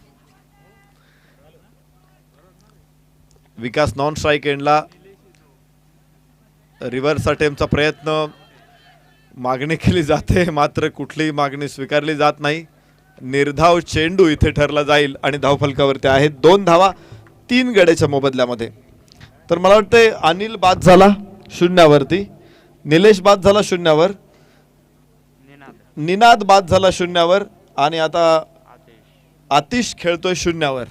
विकास नॉन स्ट्राईक एंडला. रिव्हर्स अटेम्प्टचा प्रयत्न. मागणी केली जाते मात्र कुठलीही मागणी स्वीकारली जात नाही. निर्धाव चेंडू इथे ठरला जाईल आणि धावफलकावरती आहेत 2 धावा 3 गड्याच्या मोबदल्यामध्ये. तर मला वाटतंय अनिल बाद झाला 0वरती. निलेश बाद झाला 0वर. निनाद बाद झाला शून्यावर आणि आता आतिश खेळतोय शून्यावर.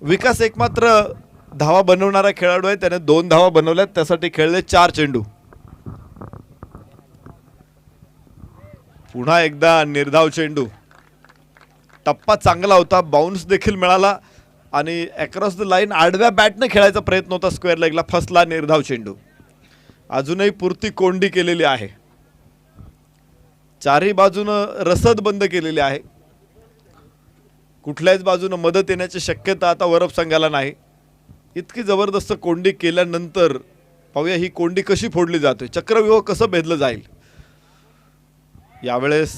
विकास एकमात्र धावा बनवणारा खेळाडू आहे, त्याने 2 धावा बनवल्यात, त्यासाठी खेळले 4 चेंडू. पुन्हा एकदा निर्धाव चेंडू. टप्पा चांगला होता, बाउन्स देखील मिळाला आणि अक्रॉस द लाईन आडव्या बॅटने खेळायचा प्रयत्न होता, स्क्वेअर लेगला फसला निर्धाव चेंडू. अजूनही पुरती कोंडी केलेली आहे, चारही बाजूनं रसद बंद केलेली आहे. कुठल्याच बाजूनं मदत येण्याची शक्यता आता वरप संघाला नाही. इतकी जबरदस्त कोंडी केल्यानंतर पाहूया ही कोंडी कशी फोडली जाते, चक्रव्यूह कसं भेदलं जाईल. यावेळेस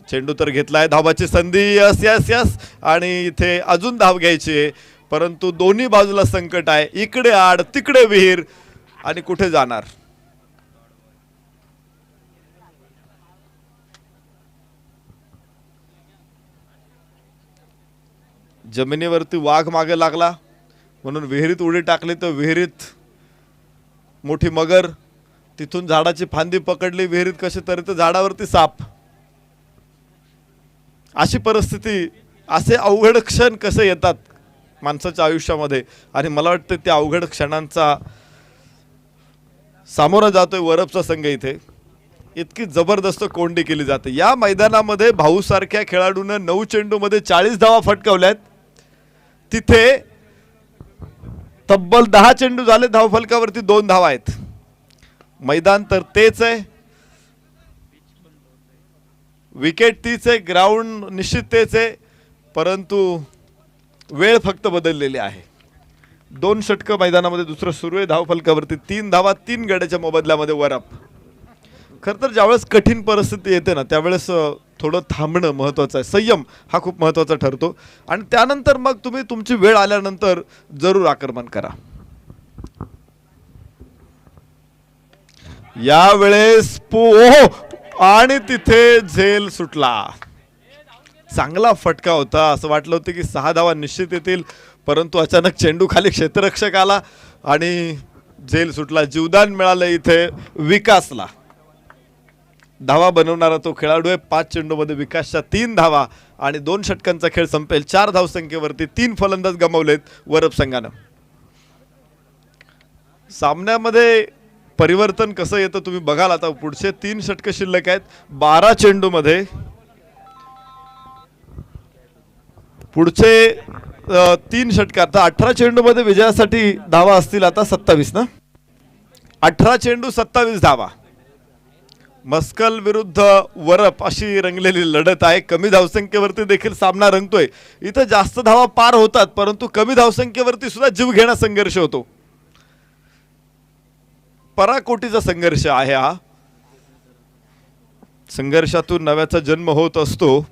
चेंडू तर घेतलाय, धावाची संधी, यस यस यस, आणि इथे अजून धाव घ्यायची आहे, परंतु दोन्ही बाजूला संकट आहे, इकडे आड तिकडे विहीर, आणि कुठे जाणार. जमिनीवरती वाघ मागे लागला म्हणून विहिरीत उडी टाकली तर विहिरीत मोठी मगर, तिथून झाडाची फांदी पकडली विहिरीत कशी तरी, तर झाडावरती साप. अशी परिस्थिती, असे अवघड क्षण कसे येतात माणसाच्या आयुष्यामध्ये, आणि मला वाटतं त्या अवघड क्षणांचा सामोरा जातोय वरपचा संघ. इथे इतकी जबरदस्त कोंडी केली जाते. या मैदानामध्ये भाऊ सारख्या खेळाडूने 9 चेंडूमध्ये 40 धावा फटकावल्यात. तिथे तब्बल 10 चेंडू झाले, धावफलकावरती 2 धावा आहेत. मैदान तर तेच आहे, विकेट तीच आहे, ग्राउंड निश्चित तेच आहे, परंतु वेळ फक्त बदललेली आहे. 2 षटकं मैदानामध्ये, दुसरं सुरू आहे. धावफलकावरती 3 धावा 3 गड्याच्या मोबदल्यामध्ये वरप. खरं तर ज्यावेळेस कठीण परिस्थिती येते ना, त्यावेळेस थोडं थांबणं महत्त्वाचं आहे, संयम हा खूप महत्त्वाचा ठरतो, आणि त्यानंतर मग तुम्ही तुमची वेळ आल्यानंतर जरूर आक्रमण करा. यावेळेस आणि तिथे झेल सुटला. चांगला फटका होता, असं वाटलं होतं की 6 धावा निश्चित येतील, परंतु अचानक चेंडू खाली क्षेत्ररक्षक आला आणि झेल सुटला. जीवदान मिळालं इथे विकासला. धावा बनवणारा तो खेळाडू आहे. 5 चेंडूमध्ये विकासच्या 3 धावा आणि 2 षटकांचा खेळ संपेल. 4 धावसंख्येवरती 3 फलंदाज गमावलेत वरप संघानं. सामन्यामध्ये परिवर्तन कसं येतं तुम्ही बघाल. आता पुढचे 3 षटक शिल्लक आहेत. 12 चेंडूमध्ये पुढचे 3 षटक. आता 18 चेंडूमध्ये विजयासाठी धावा असतील आता 27 ना. 18 चेंडू 27 धावा. मस्कल विरुद्ध वरप अशी रंगलेली लढत आहे. कमी धावसंख्येवरती देखील सामना रंगतोय. इथं जास्त धावा पार होतात, परंतु कमी धावसंख्येवरती सुद्धा जीव घेणा संघर्ष होतो. पराकोटीचा संघर्ष आहे हा. संघर्षातून नव्याचा जन्म होत असतो.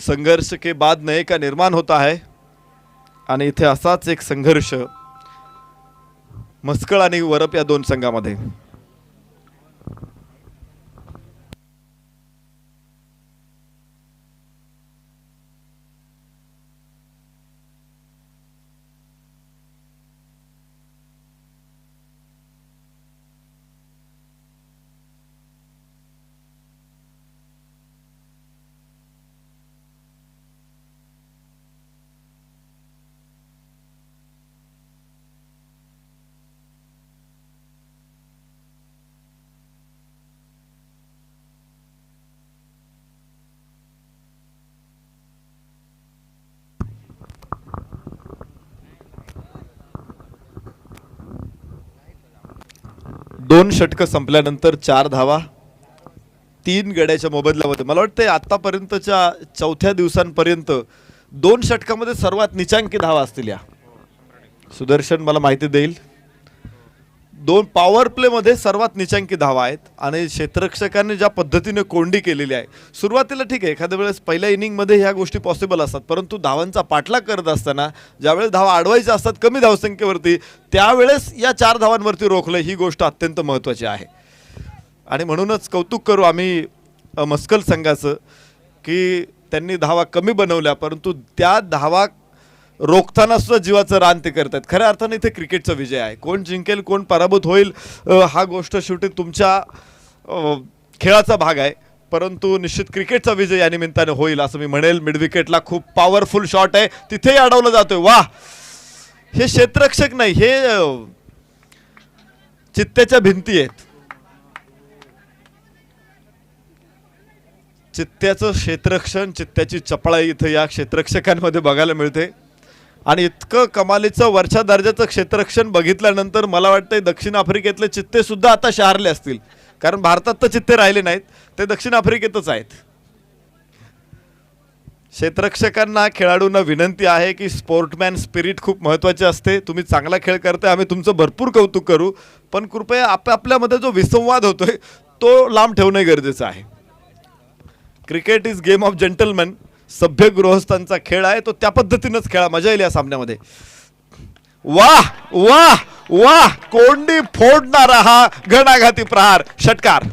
संघर्ष के बाद नए का निर्माण होता है, आणि इथे असाच एक संघर्ष मस्कळ आणि वरप या 2 संघामध्ये. दोन षटक संपल्यानंतर 4 धावा 3 गड्याच्या मोबदल्यामध्ये. मला वाटतं आतापर्यंतच्या 4थ्या दिवसांपर्यंत 2 षटकामध्ये सर्वात निचांकी धावा असतील या. सुदर्शन मला माहिती देईल. 2 पॉवर प्ले मध्ये सर्वात निचांकी धावा आहेत, आणि क्षेत्ररक्षकांनी ज्या पद्धतीने कोंडी केलेली आहे. सुरुवातीला ठीक आहे, एखाद्या वेळेस पहिल्या इनिंग मध्ये ह्या गोष्टी पॉसिबल असतात, परंतु धावांचा पाठलाग करत असताना ज्यावेळेस धावा अडवायच्या असतात कमी धावसंख्येवरती, त्यावेळेस या 4 धावांवरती रोखलं, ही गोष्ट अत्यंत महत्त्वाची आहे. आणि म्हणूनच कौतुक करू आम्ही मस्कल संघाचं की त्यांनी धावा कमी बनवल्या, परंतु त्या धावा रोखताना सुद्धा जीवाचं रान ते करतात. खऱ्या अर्थाने इथे क्रिकेटचा विजय आहे. कोण जिंकेल कोण पराभूत होईल हा गोष्ट शेवटी तुमच्या खेळाचा भाग आहे, परंतु निश्चित क्रिकेटचा विजय या निमित्ताने होईल असं मी म्हणेल. मिड विकेटला खूप पॉवरफुल शॉट आहे, तिथेही अडवलं जातोय. वाह, हे क्षेत्ररक्षक नाही, हे चित्त्याच्या भिंती आहेत. चित्त्याचं क्षेत्ररक्षण, चित्त्याची चपळाई इथं या क्षेत्ररक्षकांमध्ये बघायला मिळते. आणि इतकं कमालीचं वरच्या दर्जाचं क्षेत्ररक्षण बघितल्यानंतर मला वाटतंय दक्षिण आफ्रिकेतले चित्ते सुद्धा आता शहारले असतील, कारण भारतात तर चित्ते राहिले नाहीत, ते दक्षिण आफ्रिकेतच आहेत. क्षेत्ररक्षकांना, खेळाडूंना विनंती आहे की स्पोर्टमॅन स्पिरिट खूप महत्त्वाचे असते. तुम्ही चांगला खेळ करताय, आम्ही तुमचं भरपूर कौतुक करू, पण कृपया आपापल्यामध्ये जो विसंवाद होतोय तो लांब ठेवणं गरजेचं आहे. Cricket is game of gentleman, सभ्य गृहस्थांचा खेळ आहे, तो त्या पद्धतीनंच खेळा, मजा येईल या सामन्यामध्ये. वाह वाह वाह, कोंडी फोडणारा हा घणाघाती प्रहार, षटकार.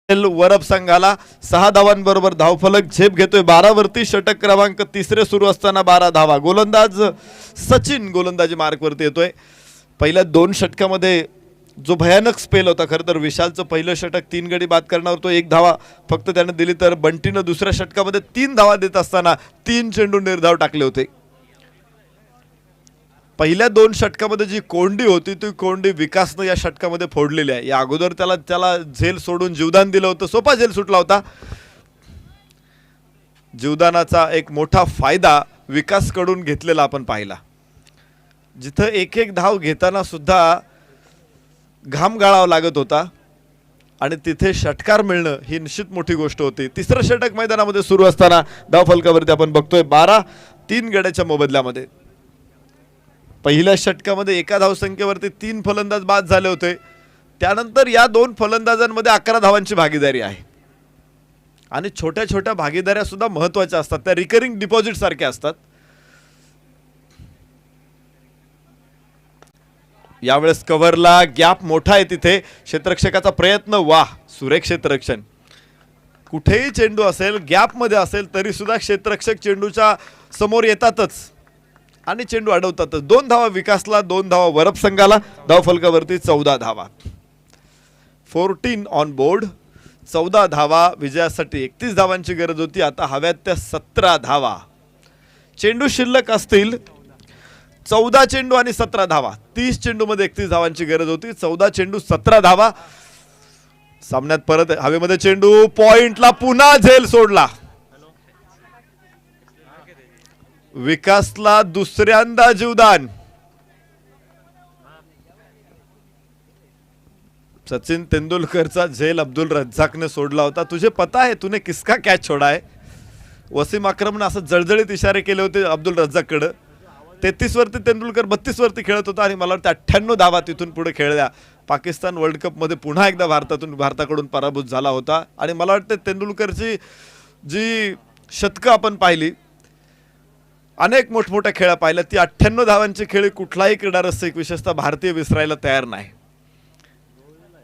वरप संघाला 6 धावांबरोबर धावफलक झेप घेतोय. 12 वरती, षटक क्रमांक 3 सुरू असताना 12 धावा. गोलंदाज सचिन गोलंदाजी मार्कवरती येतोय. पहिल्या 2 षटकामध्ये जो भयानक स्पेल होता, खरं तर विशालचं पहिलं षटक 3 गडी बाद करण्यावर तो 1 धावा फक्त त्याने दिली, तर बंटीनं दुसऱ्या षटकामध्ये 3 धावा देत असताना 3 चेंडू निर्धाव टाकले होते. पहिल्या 2 षटकामध्ये जी कोंडी होती ती कोंडी विकासनं या षटकामध्ये फोडलेली आहे. या अगोदर त्याला झेल सोडून जीवदान दिलं होतं, सोपा झेल सुटला होता. जीवदानाचा एक मोठा फायदा विकासकडून घेतलेला आपण पाहिला. जिथं एक एक धाव घेताना सुद्धा घाम गाळावा लागत होता आणि तिथे षटकार मिळणं ही निश्चित मोठी गोष्ट होती. तिसरं षटक मैदानामध्ये सुरू असताना धावफलकावरती आपण बघतोय 12 3 गड्याच्या मोबदल्यामध्ये. पहिल्या षटकामध्ये एका धावसंख्येवरती 3 फलंदाज बाद झाले होते. त्यानंतर या 2 फलंदाजांमध्ये 11 धावांची भागीदारी आहे. आणि छोट्या छोट्या भागीदाऱ्या सुद्धा महत्त्वाच्या असतात, त्या रिकरिंग डिपॉझिट सारख्या असतात. यावेळेस कव्हरला गॅप मोठा आहे, तिथे क्षेत्ररक्षकाचा प्रयत्न. वाह, सुरेख क्षेत्ररक्षण. कुठेही चेंडू असेल, गॅपमध्ये असेल, तरी सुद्धा क्षेत्ररक्षक चेंडूच्या समोर येतातच आणि चेंडू अडवतातच. 2 धावा विकासला, 2 धावा वरप संघाला. धावफलकावरती 14 धावा. 14 ऑन बोर्ड. 14 धावा विजयासाठी. 31 धावांची गरज होती, आता हव्यात त्या 17 धावा. चेंडू शिल्लक असतील 14 चेंडू आणि 17 धावा. 30 चेंडूमध्ये 31 धावांची गरज होती. 14 चेंडू 17 धावा. सामन्यात परत हवेमध्ये चेंडू, पॉइंटला पुन्हा झेल सोडला. विकासला दुसऱ्यांदा जीवदान. सचिन तेंदुलकरचा झेल अब्दुल रज्जाकने सोडला होता. तुझे पता है तूने किसका कॅच छोड़ा है. वसीम अक्रमने असं जळजळीत इशारे केले होते अब्दुल रज्जाककडे. 33 वरती तेंडुलकर 32 वरती खेळत होता आणि मला वाटतं 98 धावा तिथून पुढे खेळल्या. पाकिस्तान वर्ल्ड कप मध्ये पुन्हा एकदा भारताकडून पराभूत झाला होता. आणि मला वाटतं तेंडुलकरची जी शतकं आपण पाहिली, अनेक मोठमोठ्या खेळा पाहिल्या, ती 98 धावांची खेळी कुठलाही क्रीडारसिक विशेषतः भारतीय विसरायला तयार नाही.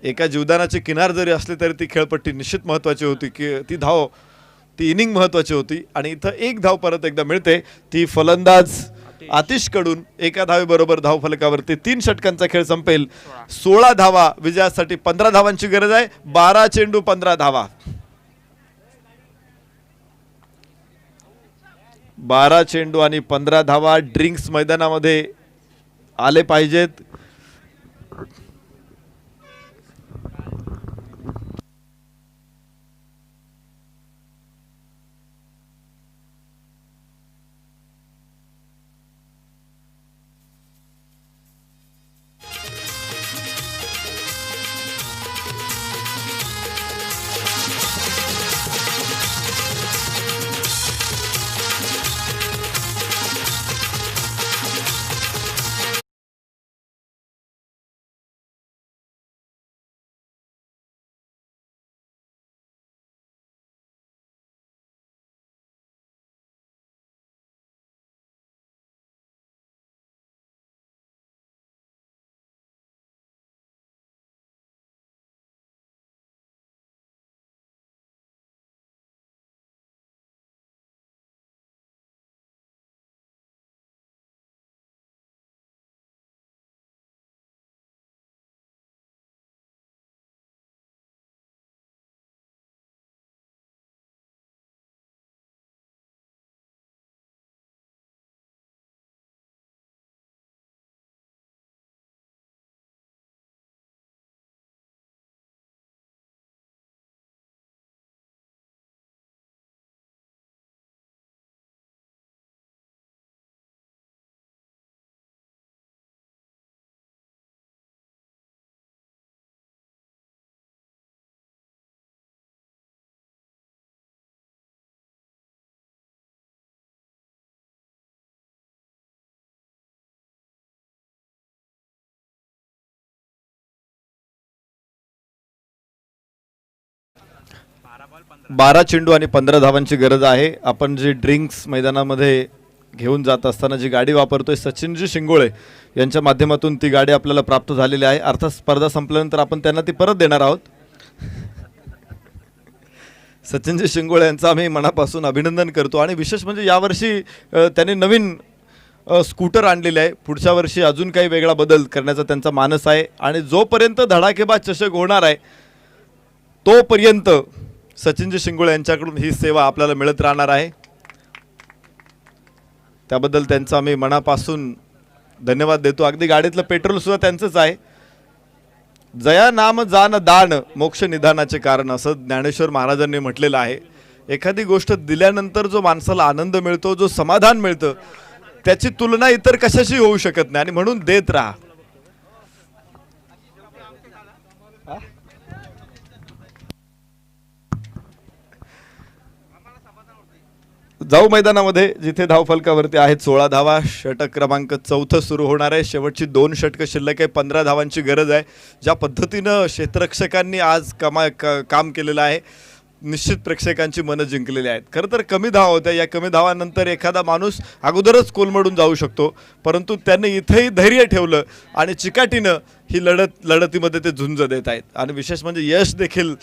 एका जीवदानाची किनार जरी असली तरी ती खेळपट्टी निश्चित महत्त्वाची होती, की ती इनिंग महत्त्वाची होती. आणि इथं 1 धाव परत एकदा मिळते, ती फलंदाज आतिशकडून. 1 धावेबरोबर धावफलकावरती 3 षटकांचा खेळ संपेल. 16 धावा विजयासाठी. 15 धावांची गरज आहे. 12 चेंडू 15 धावा. 12 चेंडू आणि 15 धावा. ड्रिंक्स मैदानामध्ये आले पाहिजेत. 12 चेंडू आणि 15 धावांची गरज आहे. आपण जे ड्रिंक्स मैदानामध्ये घेऊन जात असताना जी गाडी वापरतोय सचिनजी शिंगोळे यांच्या माध्यमातून ती गाडी आपल्याला प्राप्त झालेली आहे. अर्थात स्पर्धा संपल्यानंतर आपण त्यांना ती परत देणार आहोत. सचिनजी शिंगोळे यांचं आम्ही मनापासून अभिनंदन करतो. आणि विशेष म्हणजे यावर्षी त्यांनी नवीन स्कूटर आणलेले आहे. पुढच्या वर्षी अजून काही वेगळा बदल करण्याचा त्यांचा मानस आहे. आणि जोपर्यंत धडाकेबाज चषक होणार आहे तोपर्यंत सचिनजी शिंगोळे यांच्याकडून ही सेवा आपल्याला मिळत राहणार आहे. त्याबद्दल त्यांचा आम्ही मनापासून धन्यवाद देतो. अगदी गाडीतलं पेट्रोल सुद्धा त्यांचंच आहे. जया नाम जान दान मोक्ष निधानाचे कारण असं ज्ञानेश्वर महाराजांनी म्हटलेलं आहे. एखादी गोष्ट दिल्यानंतर जो माणसाला आनंद मिळतो, जो समाधान मिळतं, त्याची तुलना इतर कशाशी होऊ शकत नाही. आणि म्हणून देत राहा. जाऊ मैदानामध्ये जिथे धावफलकावरती आहेत 16 धावा. षटक क्रमांक 4 सुरू होणार आहे. शेवटची 2 षटकं शिल्लक आहे. 15 धावांची गरज आहे. ज्या पद्धतीनं क्षेत्ररक्षकांनी आज काम केलेलं आहे निश्चित प्रेक्षकांची मनं जिंकलेली आहेत. खरं तर कमी धावा होत्या. या कमी धावानंतर एखादा माणूस अगोदरच कोलमडून जाऊ शकतो, परंतु त्यांनी इथेही धैर्य ठेवलं आणि चिकाटीनं ही लढतीमध्ये ते झुंज देत आहेत. आणि विशेष म्हणजे यश देखील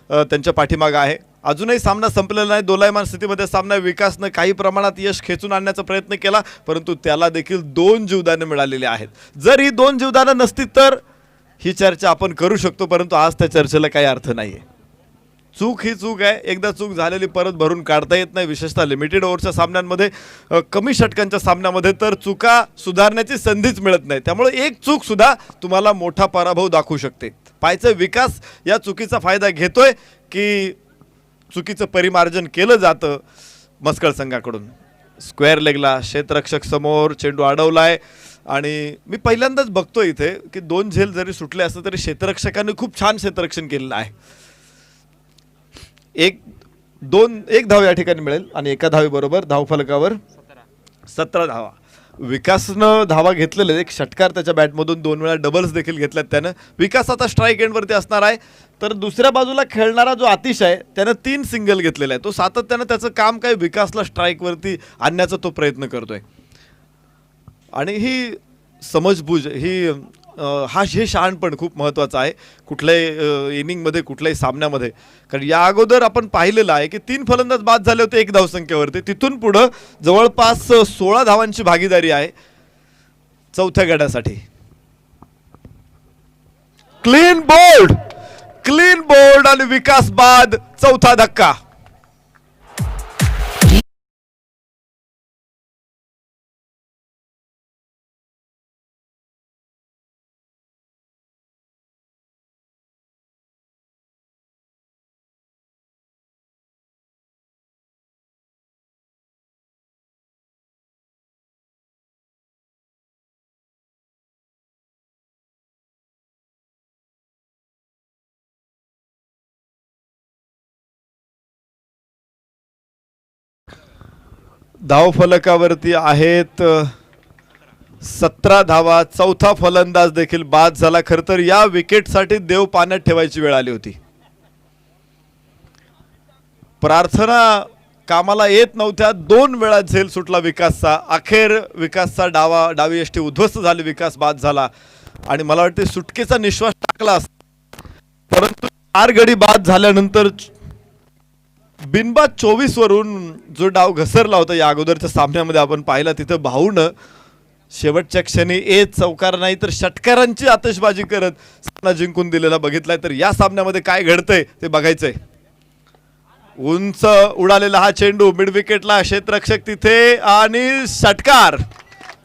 त्यांच्या पाठीमागं आहे. अजूनही सामना संपलेला नाही. दोलायमान स्थितीमध्ये सामना. विकासनं काही प्रमाणात यश खेचून आणण्याचा प्रयत्न केला, परंतु त्याला देखील 2 जीवदानं मिळालेली आहेत. जर ही 2 जीवदानं नसती तर ही चर्चा आपण करू शकतो, परंतु आज त्या चर्चेला काही अर्थ नाही आहे. चूक ही चूक आहे. एकदा चूक झालेली परत भरून काढता येत नाही. विशेषतः लिमिटेड ओव्हरच्या सामन्यांमध्ये, कमी षटकांच्या सामन्यामध्ये तर चुका सुधारण्याची संधीच मिळत नाही. त्यामुळे एक चूक सुद्धा तुम्हाला मोठा पराभव दाखवू शकते. पायचा विकास या चुकीचा फायदा घेतोय की चुकीचं परिमार्जन केलं जातं मस्कळ संघाकडून. स्क्वेअर लेगला क्षेत्ररक्षक समोर चेंडू अडवलाय. आणि मी पहिल्यांदाच बघतो इथे की 2 झेल जरी सुटले असले तरी क्षेत्ररक्षकांनी खूप छान क्षेत्ररक्षण केलेलं आहे. एक धाव या ठिकाणी मिळेल आणि एका धावेबरोबर धावफलकावर 17 धावा. विकासनं धावा घेतलेले. एक षटकार त्याच्या बॅटमधून 2 वेळा डबल्स देखील घेतल्यात त्यानं. विकास आता स्ट्राईक एंडवरती असणार आहे. तर दुसऱ्या बाजूला खेळणारा जो आतिश आहे त्यानं 3 सिंगल घेतलेला आहे. तो सातत्यानं त्याचं काम काय विकासला स्ट्राईकवरती आणण्याचा तो प्रयत्न करतोय. आणि ही समजबूज हे शहाणपण खूप महत्त्वाचं आहे कुठल्याही इनिंगमध्ये, कुठल्याही सामन्यामध्ये. कारण या अगोदर आपण पाहिलेलं आहे की 3 फलंदाज बाद झाले होते 1 धावसंख्येवरती. तिथून पुढं जवळपास 16 धावांची भागीदारी आहे चौथ्या गड्यासाठी. क्लीन बोल्ड आणि विकास बाद. चौथा धक्का. धावफलकावरती आहेत 17 धावा. चौथा फलंदाज देखील बाद झाला. खरं तर या विकेटसाठी देव पाण्यात ठेवायची वेळ आली होती. प्रार्थना कामाला येत नव्हत्या. 2 वेळा झेल सुटला विकासचा. अखेर विकासचा डावी यष्टी उद्ध्वस्त झाली. विकास बाद झाला आणि मला वाटते सुटकेचा निश्वास टाकला असता. परंतु 4 गडी बाद झाल्यानंतर बिनबाद 24 वरून जो डाव घसरला होता या अगोदरच्या सामन्यामध्ये आपण पाहिला, तिथं भाऊनं शेवटच्या क्षणी चौकार नाही तर षटकारांची आतषबाजी करत सामना जिंकून दिलेला बघितलाय. तर या सामन्यामध्ये काय घडतंय ते बघायचंय. उंच उडालेला हा चेंडू मिड विकेटला. क्षेत्ररक्षक तिथे आणि षटकार.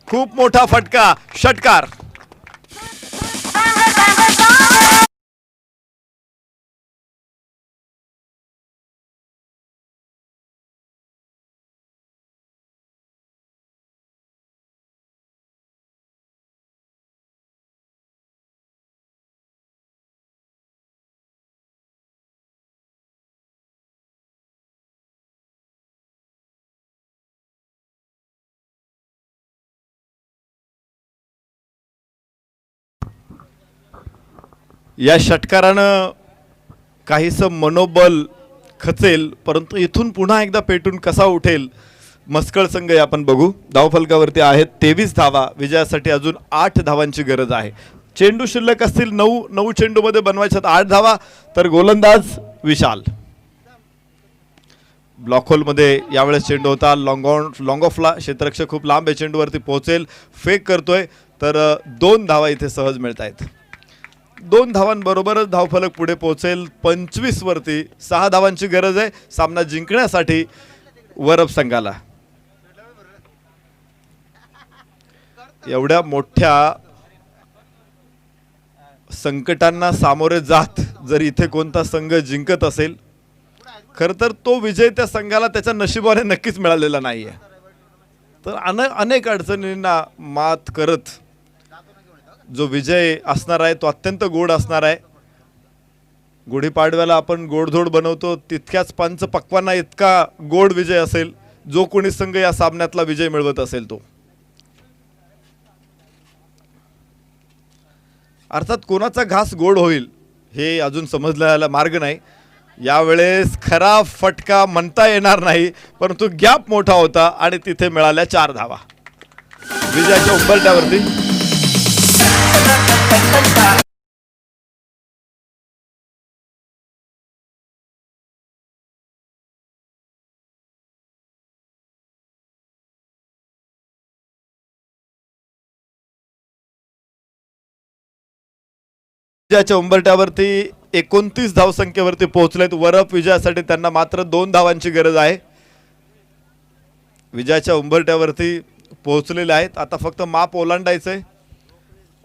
खूप मोठा फटका. षटकार. या षटकारानं काहीसं मनोबल खचेल, परंतु इथून पुन्हा एकदा पेटून कसा उठेल मस्कळ संघ हे आपण बघू. धावफलकावरती आहेत 23 धावा. विजयासाठी अजून 8 धावांची गरज आहे. चेंडू शिल्लक असतील 9 चेंडूमध्ये बनवायच्यात 8 धावा. तर गोलंदाज विशाल. ब्लॉक होलमध्ये यावेळेस चेंडू होता लॉंग ऑफला. क्षेत्ररक्षक खूप लांब आहे, चेंडूवरती पोहोचेल, फेक करतोय, तर 2 धावा इथे सहज मिळत आहेत. 2 धावांबरोबरच धावफलक पुढे पोहोचेल 25 वरती. 6 धावांची गरज आहे सामना जिंकण्यासाठी वरप संघाला. एवढ्या मोठ्या संकटांना सामोरे जात जर इथे कोणता संघ जिंकत असेल, खर तर तो विजय त्या संघाला त्याच्या नशिबाने नक्कीच मिळालेला नाहीये. तर अनेक अडचणींना मात करत जो विजय असणार आहे तो अत्यंत गोड असणार आहे. गुढीपाडव्याला आपण गोडधोड बनवतो, तितक्याच पंच पक्वांना इतका गोड विजय असेल जो कोणी संघ या सामन्यातला विजय मिळवत असेल तो. अर्थात कोणाचा घास गोड होईल हे अजून समजण्याला मार्ग नाही. यावेळेस खरा फटका म्हणता येणार नाही, परंतु गॅप मोठा होता आणि तिथे मिळाल्या 4 धावा विजयाच्या उंबरठ्यावरती. विजयाच्या उंबरठ्यावरती 29 धावसंख्येवरती पोहोचलेत वरप. विजयासाठी त्यांना मात्र 2 धावांची गरज आहे. विजयाच्या उंबरठ्यावरती पोहोचलेले आहेत. आता फक्त माप ओलांडायचंय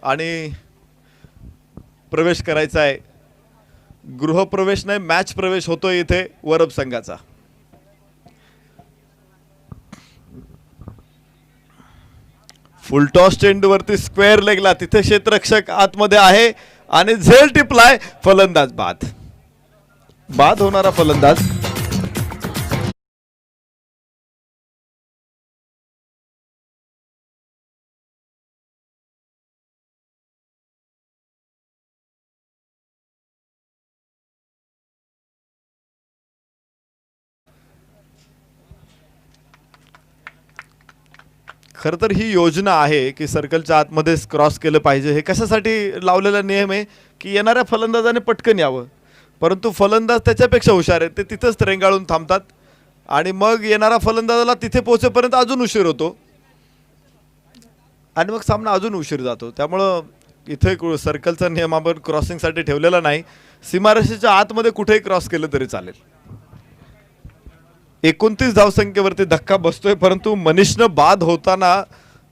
आणि प्रवेश करायचा आहे. गृहप्रवेश नाही, मॅच प्रवेश होतोय इथे वरप संघाचा. फुलटॉस चेंडूवरती स्क्वेअर लेगला, तिथे क्षेत्ररक्षक आतमध्ये आहे आणि झेल टिपलाय. फलंदाज बाद होणारा फलंदाज. खरं तर ही योजना आहे की सर्कलच्या आतमध्ये क्रॉस केलं पाहिजे. हे कशासाठी लावलेला नियम आहे की येणाऱ्या फलंदाजाने पटकन यावं, परंतु फलंदाज त्याच्यापेक्षा हुशार आहेत, ते तिथंच रेंगाळून थांबतात आणि मग येणारा फलंदाजाला तिथे पोहोचेपर्यंत अजून उशीर होतो आणि मग सामना अजून उशीर जातो. त्यामुळं इथे सर्कलचा नियम आपण क्रॉसिंगसाठी ठेवलेला नाही. सीमारेषेच्या आतमध्ये कुठेही क्रॉस केलं तरी चालेल. 29 धावसंख्येवरती धक्का बसतोय, परंतु मनीषनं बाद होताना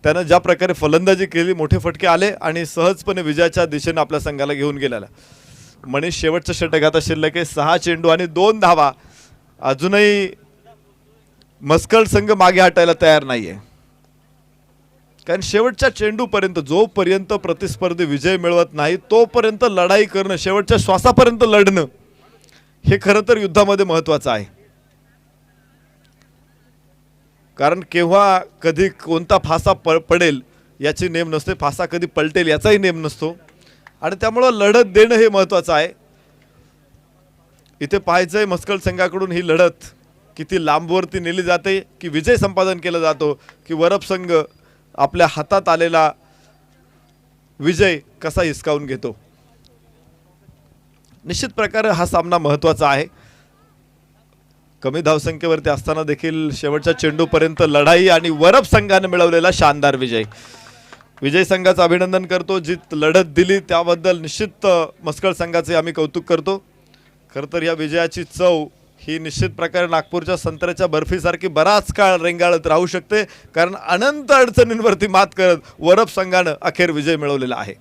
त्यानं ज्या प्रकारे फलंदाजी केली, मोठे फटके आले आणि सहजपणे विजयाच्या दिशेने आपल्या संघाला घेऊन गेलेला. मनीष शेवटचं षटक आता शिल्लक आहे. 6 चेंडू आणि 2 धावा. अजूनही मस्कळ संघ मागे हटायला तयार नाहीये, कारण शेवटच्या चेंडूपर्यंत जोपर्यंत प्रतिस्पर्धी विजय मिळवत नाही तोपर्यंत लढाई करणं, शेवटच्या श्वासापर्यंत लढणं हे खरं तर युद्धामध्ये महत्त्वाचं आहे. कारण केव्हा कधी कोणता फासा पडेल याची नेम नसते, फासा कधी पलटेल याचाही नेम नसतो आणि त्यामुळं लढत देणं हे महत्त्वाचं आहे. इथे पाहायचंय मस्कळ संघाकडून ही लढत किती लांबवरती नेली जाते, की विजय संपादन केला जातो, की वरप संघ आपल्या हातात आलेला विजय कसा हिसकावून घेतो. निश्चित प्रकारे हा सामना महत्त्वाचा आहे. कमी धावसंख्येवरती असताना देखील शेवटच्या चेंडूपर्यंत लढाई आणि वरप संघाने मिळवलेला शानदार विजय. विजय संघाचं अभिनंदन करतो. जी लढत दिली त्याबद्दल निश्चित मस्कळ संघाचे आम्ही कौतुक करतो. खरं तर या विजयाची चव ही निश्चित प्रकारे नागपूरच्या संत्र्याच्या बर्फीसारखी बराच काळ रेंगाळत राहू शकते, कारण अनंत अडचणींवरती मात करत वरप संघानं अखेर विजय मिळवलेला आहे.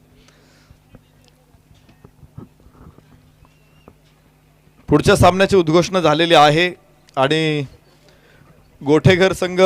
पुढच्या सामन्याची उद्घोषणा झालेली आहे आणि गोठेघर संघ